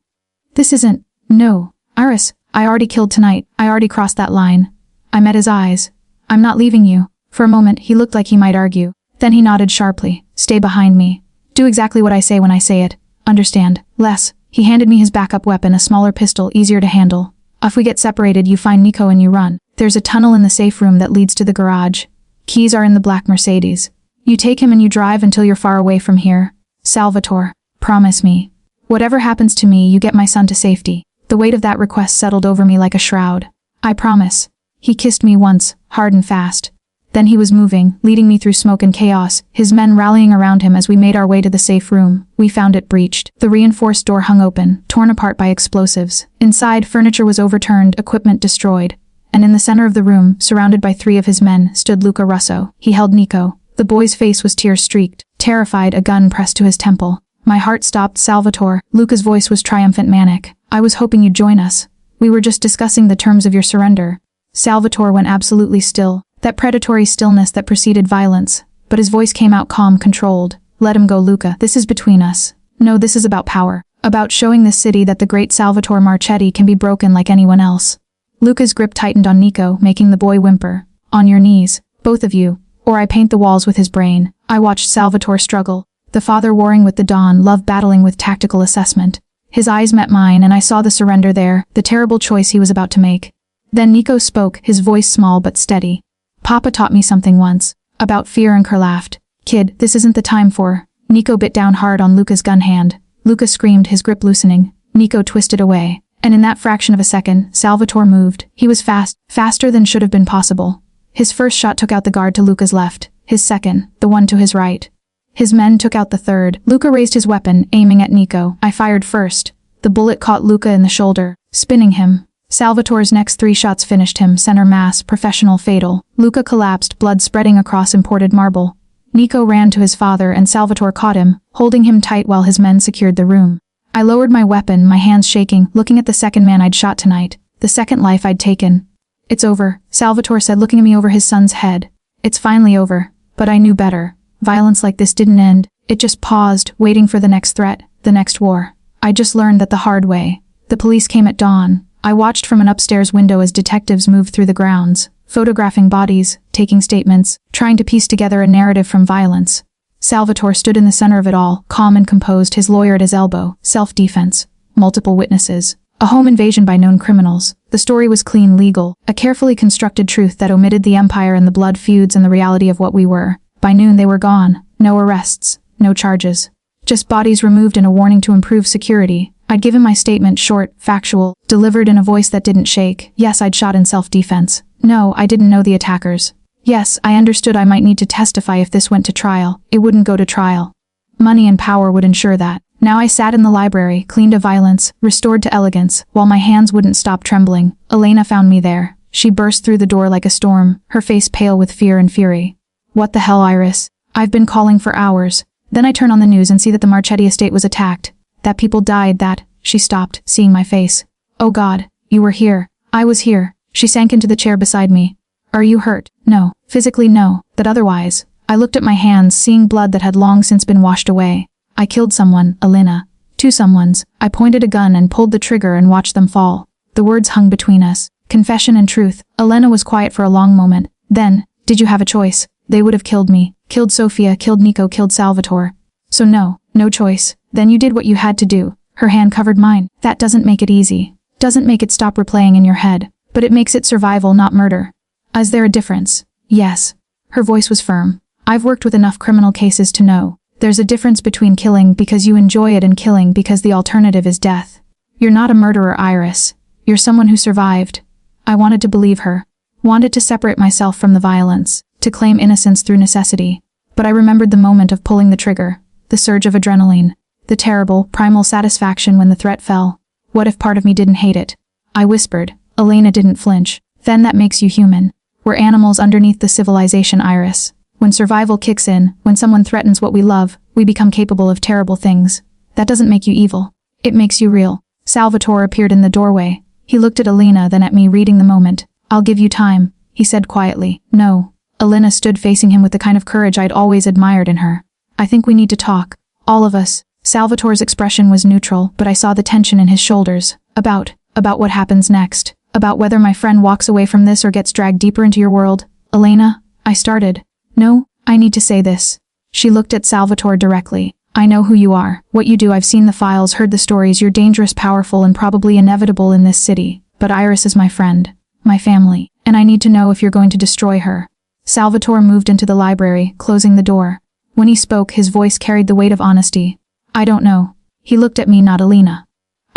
"This isn't..." "No. Iris, I already killed tonight. I already crossed that line." I met his eyes. "I'm not leaving you." For a moment, he looked like he might argue. Then he nodded sharply. "Stay behind me. Do exactly what I say when I say it. Understand? Less." He handed me his backup weapon, a smaller pistol, easier to handle. "If we get separated, you find Nico and you run. There's a tunnel in the safe room that leads to the garage. Keys are in the black Mercedes. You take him and you drive until you're far away from here. Salvatore, promise me. Whatever happens to me, you get my son to safety." The weight of that request settled over me like a shroud. "I promise." He kissed me once, hard and fast. Then he was moving, leading me through smoke and chaos, his men rallying around him as we made our way to the safe room. We found it breached. The reinforced door hung open, torn apart by explosives. Inside, furniture was overturned, equipment destroyed. and in the center of the room, surrounded by 3 of his men, stood Luca Russo. He held Nico. The boy's face was tear-streaked. Terrified, a gun pressed to his temple. My heart stopped. Salvatore. Luca's voice was triumphant, manic. I was hoping you'd join us. We were just discussing the terms of your surrender. Salvatore went absolutely still. That predatory stillness that preceded violence. But his voice came out calm, controlled. Let him go, Luca. This is between us. No, this is about power. About showing this city that the great Salvatore Marchetti can be broken like anyone else. Luca's grip tightened on Nico, making the boy whimper. On your knees, both of you, or I paint the walls with his brain. I watched Salvatore struggle. The father warring with the dawn, love battling with tactical assessment. His eyes met mine and I saw the surrender there, the terrible choice he was about to make. Then Nico spoke, his voice small but steady. Papa taught me something once. About fear, and Kerr laughed. Kid, this isn't the time for... Nico bit down hard on Luca's gun hand. Luca screamed, his grip loosening. Nico twisted away. And in that fraction of a second, Salvatore moved. He was fast, faster than should have been possible. His first shot took out the guard to Luca's left. His second, the one to his right. His men took out the third. Luca raised his weapon, aiming at Nico. I fired first. The bullet caught Luca in the shoulder, spinning him. Salvatore's next 3 shots finished him, center mass, professional, fatal. Luca collapsed, blood spreading across imported marble. Nico ran to his father and Salvatore caught him, holding him tight while his men secured the room. I lowered my weapon, my hands shaking, looking at the second man I'd shot tonight, the second life I'd taken. It's over, Salvatore said, looking at me over his son's head. It's finally over, but I knew better. Violence like this didn't end, it just paused, waiting for the next threat, the next war. I just learned that the hard way. The police came at dawn. I watched from an upstairs window as detectives moved through the grounds, photographing bodies, taking statements, trying to piece together a narrative from violence. Salvatore stood in the center of it all, calm and composed, his lawyer at his elbow. Self-defense. Multiple witnesses. A home invasion by known criminals. The story was clean, legal, a carefully constructed truth that omitted the empire and the blood feuds and the reality of what we were. By noon they were gone. No arrests. No charges. Just bodies removed and a warning to improve security. I'd given my statement, short, factual, delivered in a voice that didn't shake. Yes, I'd shot in self-defense. No, I didn't know the attackers. Yes, I understood I might need to testify if this went to trial. It wouldn't go to trial. Money and power would ensure that. Now I sat in the library, clean to violence, restored to elegance, while my hands wouldn't stop trembling. Elena found me there. She burst through the door like a storm, her face pale with fear and fury. What the hell, Iris? I've been calling for hours. Then I turn on the news and see that the Marchetti estate was attacked. That people died, that... She stopped, seeing my face. Oh God, you were here. I was here. She sank into the chair beside me. Are you hurt? No. Physically, no. But otherwise. I looked at my hands, seeing blood that had long since been washed away. I killed someone, Elena. 2 someones. I pointed a gun and pulled the trigger and watched them fall. The words hung between us. Confession and truth. Elena was quiet for a long moment. Then, did you have a choice? They would have killed me. Killed Sofia, killed Nico, killed Salvatore. So no, no choice. Then you did what you had to do. Her hand covered mine. That doesn't make it easy. Doesn't make it stop replaying in your head. But it makes it survival, not murder. Is there a difference? Yes. Her voice was firm. I've worked with enough criminal cases to know. There's a difference between killing because you enjoy it and killing because the alternative is death. You're not a murderer, Iris. You're someone who survived. I wanted to believe her. Wanted to separate myself from the violence. To claim innocence through necessity. But I remembered the moment of pulling the trigger. The surge of adrenaline. The terrible, primal satisfaction when the threat fell. What if part of me didn't hate it? I whispered. Elena didn't flinch. Then that makes you human. We're animals underneath the civilization, Iris. When survival kicks in, when someone threatens what we love, we become capable of terrible things. That doesn't make you evil. It makes you real. Salvatore appeared in the doorway. He looked at Elena, then at me, reading the moment. I'll give you time, he said quietly. No. Elena stood facing him with the kind of courage I'd always admired in her. I think we need to talk. All of us. Salvatore's expression was neutral, but I saw the tension in his shoulders. About what happens next. About whether my friend walks away from this or gets dragged deeper into your world. Elena, I started. No, I need to say this. She looked at Salvatore directly. I know who you are, what you do. I've seen the files, heard the stories. You're dangerous, powerful, and probably inevitable in this city. But Iris is my friend, my family, and I need to know if you're going to destroy her. Salvatore moved into the library, closing the door. When he spoke, his voice carried the weight of honesty. I don't know. He looked at me, not Elena.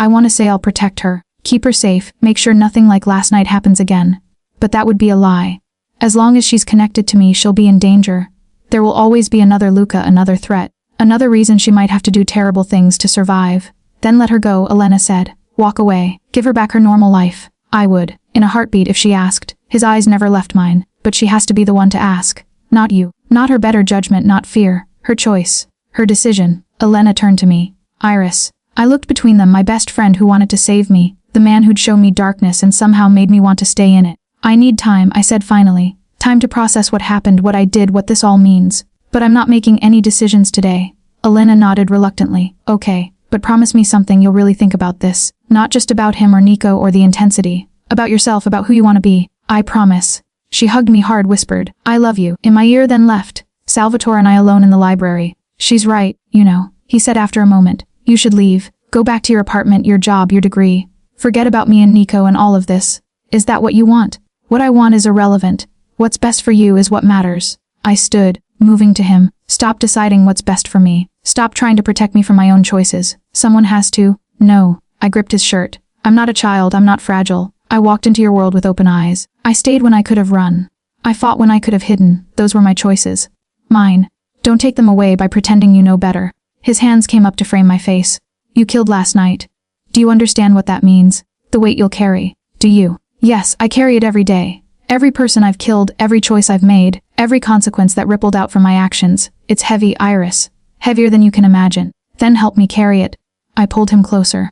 I want to say I'll protect her, keep her safe, make sure nothing like last night happens again. But that would be a lie. As long as she's connected to me, she'll be in danger. There will always be another Luca, another threat, another reason she might have to do terrible things to survive. Then let her go, Elena said. Walk away. Give her back her normal life. I would, In a heartbeat if she asked. His eyes never left mine, but she has to be the one to ask. Not you. Not her better judgment, not fear. Her choice. Her decision. Elena turned to me. Iris. I looked between them, my best friend who wanted to save me, the man who'd show me darkness and somehow made me want to stay in it. I need time, I said finally. Time to process what happened, what I did, what this all means. But I'm not making any decisions today. Elena nodded reluctantly. Okay, but promise me something, you'll really think about this. Not just about him or Nico or the intensity. About yourself, about who you want to be. I promise. She hugged me hard, whispered, I love you, in my ear, then left. Salvatore and I alone in the library. She's right, you know, he said after a moment. You should leave. Go back to your apartment, your job, your degree. Forget about me and Nico and all of this. Is that what you want? What I want is irrelevant. What's best for you is what matters. I stood, moving to him. Stop deciding what's best for me. Stop trying to protect me from my own choices. Someone has to. No. I gripped his shirt. I'm not a child, I'm not fragile. I walked into your world with open eyes. I stayed when I could have run. I fought when I could have hidden. Those were my choices. Mine. Don't take them away by pretending you know better. His hands came up to frame my face. You killed last night. Do you understand what that means? The weight you'll carry. Do you? Yes, I carry it every day. Every person I've killed, every choice I've made, every consequence that rippled out from my actions. It's heavy, Iris. Heavier than you can imagine. Then help me carry it. I pulled him closer.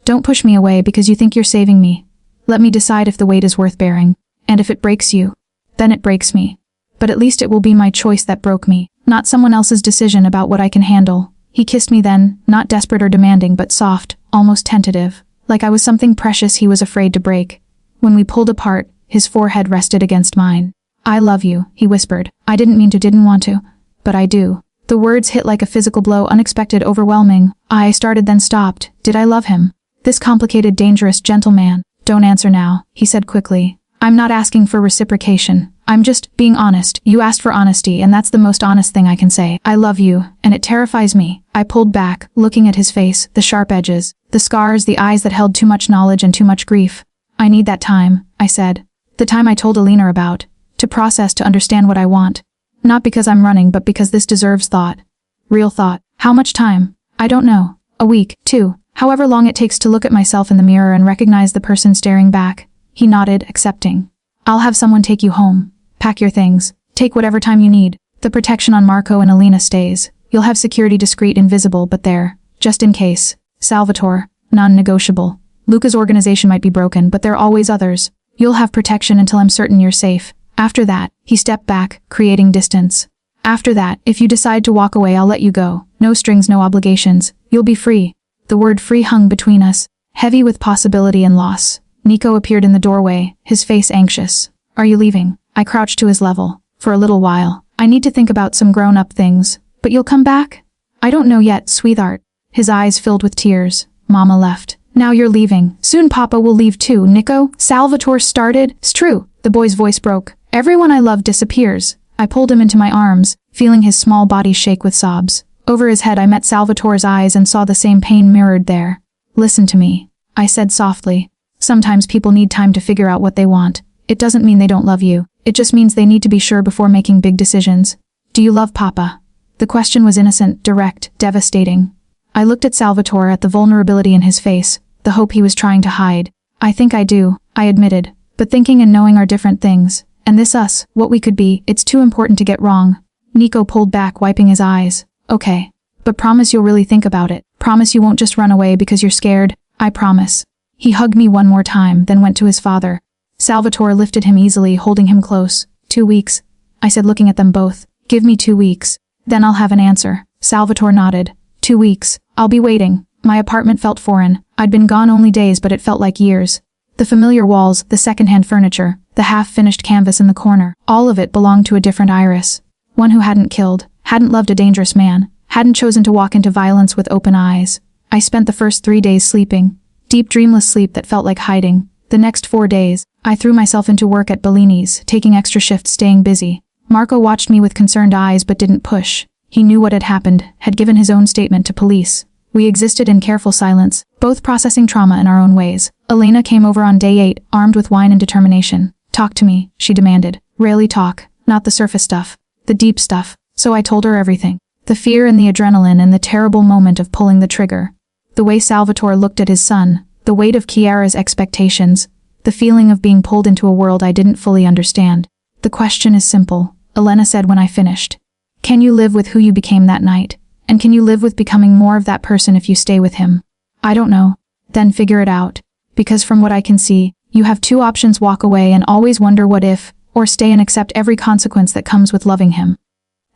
Don't push me away because you think you're saving me. Let me decide if the weight is worth bearing. And if it breaks you, then it breaks me. But at least it will be my choice that broke me, not someone else's decision about what I can handle. He kissed me then, not desperate or demanding, but soft, almost tentative, like I was something precious he was afraid to break. When we pulled apart, his forehead rested against mine. I love you, he whispered. I didn't mean to, didn't want to. But I do. The words hit like a physical blow, unexpected, overwhelming. I started then stopped. Did I love him? This complicated, dangerous, gentle man. Don't answer now, he said quickly. I'm not asking for reciprocation. I'm just being honest. You asked for honesty, and that's the most honest thing I can say. I love you, and it terrifies me. I pulled back, looking at his face, the sharp edges, the scars, the eyes that held too much knowledge and too much grief. I need that time, I said. The time I told Alina about. To process, to understand what I want. Not because I'm running, but because this deserves thought. Real thought. How much time? I don't know. A week, 2. However long it takes to look at myself in the mirror and recognize the person staring back. He nodded, accepting. I'll have someone take you home. Pack your things. Take whatever time you need. The protection on Marco and Alina stays. You'll have security, discreet, invisible, but there. Just in case. Salvatore. Non-negotiable. Luca's organization might be broken, but there are always others. You'll have protection until I'm certain you're safe. After that, he stepped back, creating distance. After that, if you decide to walk away, I'll let you go. No strings, no obligations. You'll be free. The word free hung between us, heavy with possibility and loss. Nico appeared in the doorway, his face anxious. Are you leaving? I crouched to his level. For a little while. I need to think about some grown-up things. But you'll come back? I don't know yet, sweetheart. His eyes filled with tears. Mama left. Now you're leaving. Soon Papa will leave too, Nico. Salvatore started. It's true. The boy's voice broke. Everyone I love disappears. I pulled him into my arms, feeling his small body shake with sobs. Over his head I met Salvatore's eyes and saw the same pain mirrored there. Listen to me, I said softly. Sometimes people need time to figure out what they want. It doesn't mean they don't love you. It just means they need to be sure before making big decisions. Do you love Papa? The question was innocent, direct, devastating. I looked at Salvatore, at the vulnerability in his face, the hope he was trying to hide. I think I do, I admitted. But thinking and knowing are different things. And this us, what we could be, it's too important to get wrong. Nico pulled back, wiping his eyes. Okay. But promise you'll really think about it. Promise you won't just run away because you're scared. I promise. He hugged me one more time, then went to his father. Salvatore lifted him easily, holding him close. 2 weeks. I said, looking at them both. Give me 2 weeks. Then I'll have an answer. Salvatore nodded. 2 weeks. I'll be waiting. My apartment felt foreign. I'd been gone only days, but it felt like years. The familiar walls, the secondhand furniture, the half-finished canvas in the corner, all of it belonged to a different Iris. One who hadn't killed, hadn't loved a dangerous man, hadn't chosen to walk into violence with open eyes. I spent the first 3 days sleeping. Deep, dreamless sleep that felt like hiding. The next 4 days, I threw myself into work at Bellini's, taking extra shifts, staying busy. Marco watched me with concerned eyes but didn't push. He knew what had happened, had given his own statement to police. We existed in careful silence, both processing trauma in our own ways. Elena came over on day 8, armed with wine and determination. Talk to me, she demanded. Rarely talk, not the surface stuff, the deep stuff. So I told her everything. The fear and the adrenaline and the terrible moment of pulling the trigger. The way Salvatore looked at his son, the weight of Chiara's expectations, the feeling of being pulled into a world I didn't fully understand. The question is simple, Elena said when I finished. Can you live with who you became that night? And can you live with becoming more of that person if you stay with him? I don't know. Then figure it out. Because from what I can see, you have two options: walk away and always wonder what if, or stay and accept every consequence that comes with loving him.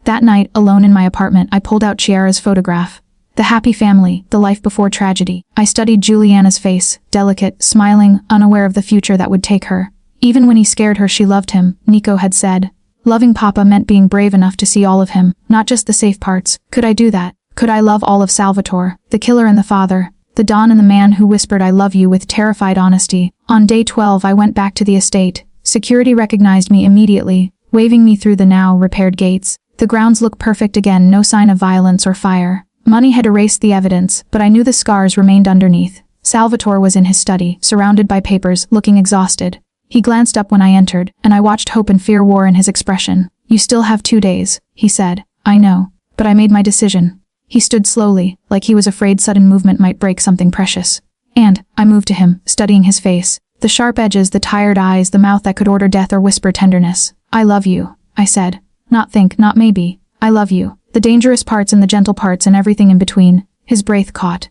That night, alone in my apartment, I pulled out Chiara's photograph. The happy family, the life before tragedy. I studied Juliana's face, delicate, smiling, unaware of the future that would take her. Even when he scared her, she loved him, Nico had said. Loving Papa meant being brave enough to see all of him, not just the safe parts. Could I do that? Could I love all of Salvatore, the killer and the father, the Don and the man who whispered I love you with terrified honesty? On day 12 I went back to the estate. Security recognized me immediately, waving me through the now repaired gates. The grounds looked perfect again, no sign of violence or fire. Money had erased the evidence, but I knew the scars remained underneath. Salvatore was in his study, surrounded by papers, looking exhausted. He glanced up when I entered, and I watched hope and fear war in his expression. You still have 2 days, he said. I know, but I made my decision. He stood slowly, like he was afraid sudden movement might break something precious. And I moved to him, studying his face. The sharp edges, the tired eyes, the mouth that could order death or whisper tenderness. I love you, I said. Not think, not maybe. I love you. The dangerous parts and the gentle parts and everything in between. His breath caught.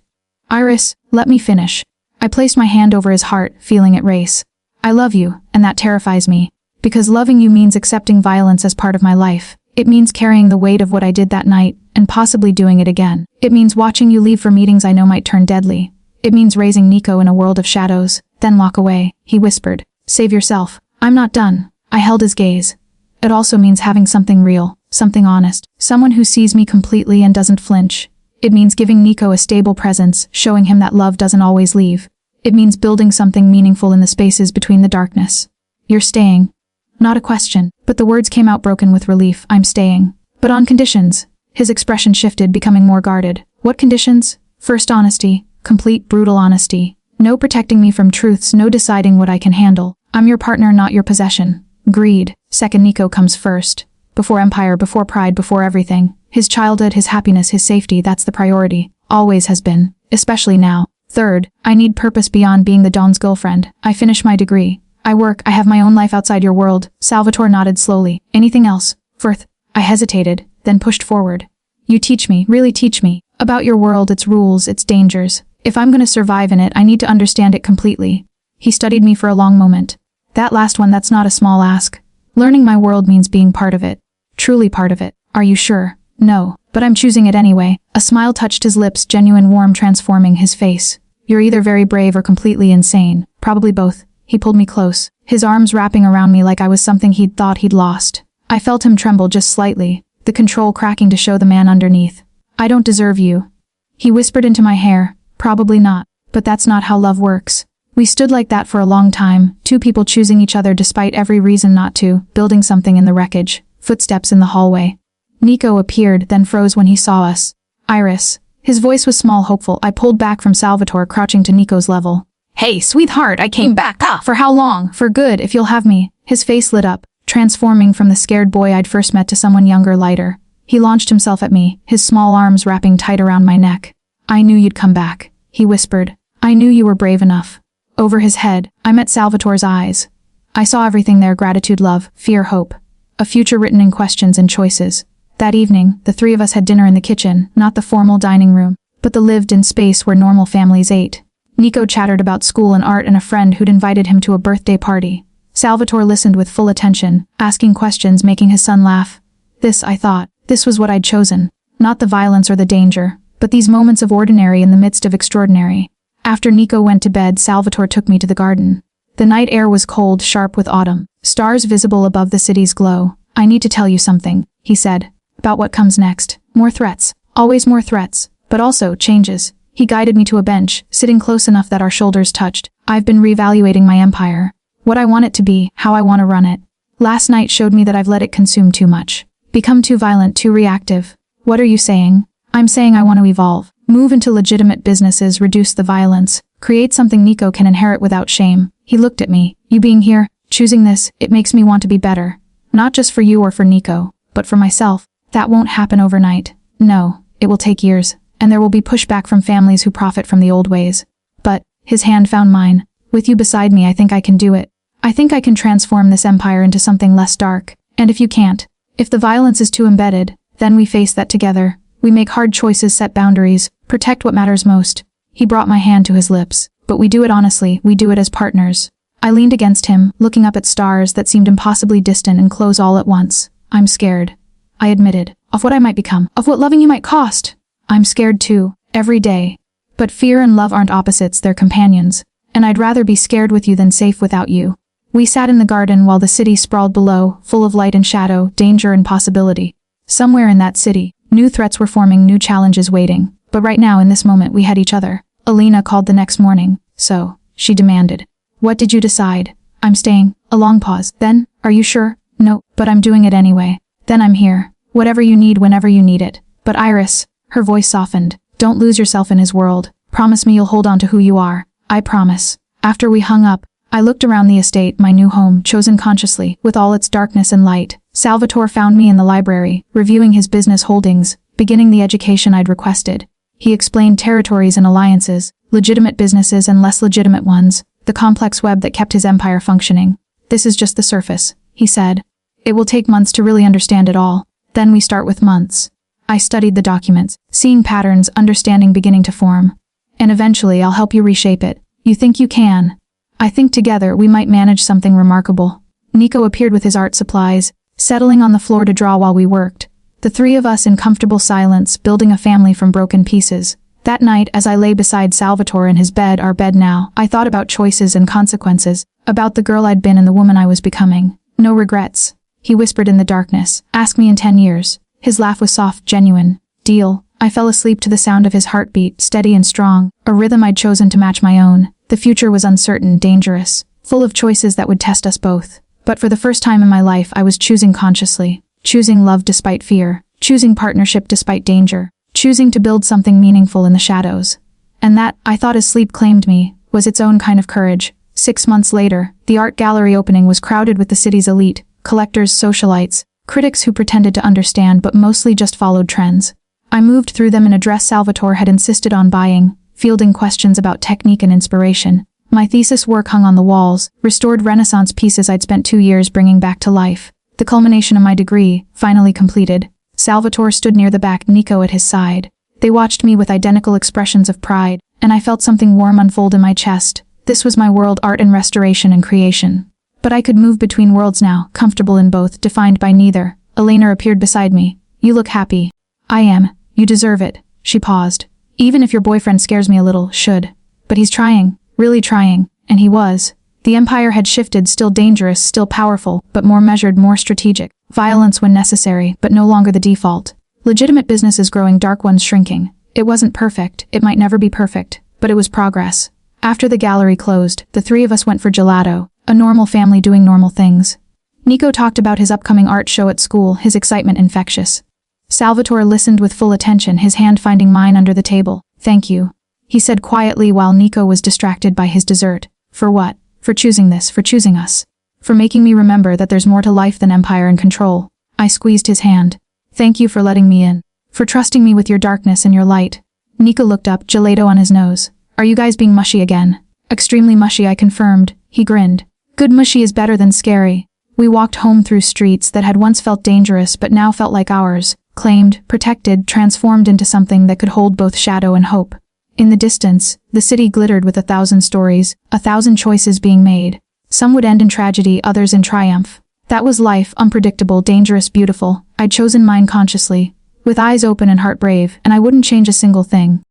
Iris, let me finish. I placed my hand over his heart, feeling it race. I love you, and that terrifies me. Because loving you means accepting violence as part of my life. It means carrying the weight of what I did that night, and possibly doing it again. It means watching you leave for meetings I know might turn deadly. It means raising Nico in a world of shadows, then lock away, he whispered. Save yourself. I'm not done. I held his gaze. It also means having something real, something honest, someone who sees me completely and doesn't flinch. It means giving Nico a stable presence, showing him that love doesn't always leave. It means building something meaningful in the spaces between the darkness. You're staying. Not a question, but the words came out broken with relief. I'm staying. But on conditions. His expression shifted, becoming more guarded. What conditions? First, honesty. Complete, brutal honesty. No protecting me from truths, no deciding what I can handle. I'm your partner, not your possession. Greed. Second, Nico comes first. Before empire, before pride, before everything. His childhood, his happiness, his safety, that's the priority. Always has been. Especially now. Third, I need purpose beyond being the Don's girlfriend. I finish my degree. I work, I have my own life outside your world. Salvatore nodded slowly. Anything else? Fourth, I hesitated, then pushed forward. You teach me, really teach me. About your world, its rules, its dangers. If I'm gonna survive in it, I need to understand it completely. He studied me for a long moment. That last one, that's not a small ask. Learning my world means being part of it. Truly part of it. Are you sure? No, but I'm choosing it anyway. A smile touched his lips, genuine, warm, transforming his face. You're either very brave or completely insane. Probably both. He pulled me close, his arms wrapping around me like I was something he'd thought he'd lost. I felt him tremble just slightly, the control cracking to show the man underneath. I don't deserve you. He whispered into my hair. Probably not, but that's not how love works. We stood like that for a long time, two people choosing each other despite every reason not to, building something in the wreckage. Footsteps in the hallway. Nico appeared, then froze when he saw us. Iris. His voice was small, hopeful. I pulled back from Salvatore, crouching to Nico's level. Hey, sweetheart, I came back. For how long? For good, if you'll have me. His face lit up, transforming from the scared boy I'd first met to someone younger, lighter. He launched himself at me, his small arms wrapping tight around my neck. I knew you'd come back, he whispered. I knew you were brave enough. Over his head, I met Salvatore's eyes. I saw everything there: gratitude, love, fear, hope. A future written in questions and choices. That evening, the three of us had dinner in the kitchen, not the formal dining room, but the lived-in space where normal families ate. Nico chattered about school and art and a friend who'd invited him to a birthday party. Salvatore listened with full attention, asking questions, making his son laugh. This, I thought, this was what I'd chosen. Not the violence or the danger, but these moments of ordinary in the midst of extraordinary. After Nico went to bed, Salvatore took me to the garden. The night air was cold, sharp with autumn, stars visible above the city's glow. I need to tell you something, he said, about what comes next. More threats, always more threats, but also changes. He guided me to a bench, sitting close enough that our shoulders touched. I've been reevaluating my empire. What I want it to be, how I want to run it. Last night showed me that I've let it consume too much. Become too violent, too reactive. What are you saying? I'm saying I want to evolve. Move into legitimate businesses, reduce the violence. Create something Nico can inherit without shame. He looked at me. You being here, choosing this, it makes me want to be better. Not just for you or for Nico, but for myself. That won't happen overnight. No, it will take years. And there will be pushback from families who profit from the old ways. But his hand found mine. With you beside me, I think I can do it. I think I can transform this empire into something less dark. And if you can't, if the violence is too embedded, then we face that together. We make hard choices, set boundaries, protect what matters most. He brought my hand to his lips. But we do it honestly, we do it as partners. I leaned against him, looking up at stars that seemed impossibly distant and close all at once. I'm scared, I admitted, of what I might become, of what loving you might cost. I'm scared too, every day. But fear and love aren't opposites, they're companions. And I'd rather be scared with you than safe without you. We sat in the garden while the city sprawled below, full of light and shadow, danger and possibility. Somewhere in that city, new threats were forming, new challenges waiting. But right now, in this moment, we had each other. Alina called the next morning. So, she demanded. What did you decide? I'm staying. A long pause. Then, are you sure? No, but I'm doing it anyway. Then I'm here. Whatever you need, whenever you need it. But Iris, her voice softened. Don't lose yourself in his world. Promise me you'll hold on to who you are. I promise. After we hung up, I looked around the estate, my new home, chosen consciously, with all its darkness and light. Salvatore found me in the library, reviewing his business holdings, beginning the education I'd requested. He explained territories and alliances, legitimate businesses and less legitimate ones, the complex web that kept his empire functioning. This is just the surface, he said. It will take months to really understand it all. Then we start with months. I studied the documents, seeing patterns, understanding beginning to form. And eventually I'll help you reshape it. You think you can? I think together we might manage something remarkable. Nico appeared with his art supplies, settling on the floor to draw while we worked. The three of us in comfortable silence, building a family from broken pieces. That night, as I lay beside Salvatore in his bed, our bed now, I thought about choices and consequences, about the girl I'd been and the woman I was becoming. No regrets. He whispered in the darkness. Ask me in 10 years. His laugh was soft, genuine. Deal. I fell asleep to the sound of his heartbeat, steady and strong, a rhythm I'd chosen to match my own. The future was uncertain, dangerous, full of choices that would test us both. But for the first time in my life, I was choosing consciously. Choosing love despite fear. Choosing partnership despite danger. Choosing to build something meaningful in the shadows. And that, I thought as sleep claimed me, was its own kind of courage. 6 months later, the art gallery opening was crowded with the city's elite, collectors, socialites, critics who pretended to understand but mostly just followed trends. I moved through them in a dress Salvatore had insisted on buying, fielding questions about technique and inspiration. My thesis work hung on the walls, restored Renaissance pieces I'd spent 2 years bringing back to life. The culmination of my degree, finally completed. Salvatore stood near the back, Nico at his side. They watched me with identical expressions of pride, and I felt something warm unfold in my chest. This was my world, art and restoration and creation. But I could move between worlds now, comfortable in both, defined by neither. Elena appeared beside me. You look happy. I am. You deserve it. She paused. Even if your boyfriend scares me a little, should. But he's trying, really trying, and he was. The empire had shifted, still dangerous, still powerful, but more measured, more strategic. Violence when necessary, but no longer the default. Legitimate businesses growing, dark ones shrinking. It wasn't perfect, it might never be perfect, but it was progress. After the gallery closed, the three of us went for gelato, a normal family doing normal things. Nico talked about his upcoming art show at school, his excitement infectious. Salvatore listened with full attention, his hand finding mine under the table. Thank you, he said quietly while Nico was distracted by his dessert. For what? For choosing this, for choosing us. For making me remember that there's more to life than empire and control. I squeezed his hand. Thank you for letting me in. For trusting me with your darkness and your light. Nico looked up, gelato on his nose. Are you guys being mushy again? Extremely mushy, I confirmed. He grinned. Good mushy is better than scary. We walked home through streets that had once felt dangerous but now felt like ours. Claimed, protected, transformed into something that could hold both shadow and hope. In the distance, the city glittered with 1,000 stories, 1,000 choices being made. Some would end in tragedy, others in triumph. That was life, unpredictable, dangerous, beautiful. I'd chosen mine consciously, with eyes open and heart brave, and I wouldn't change a single thing.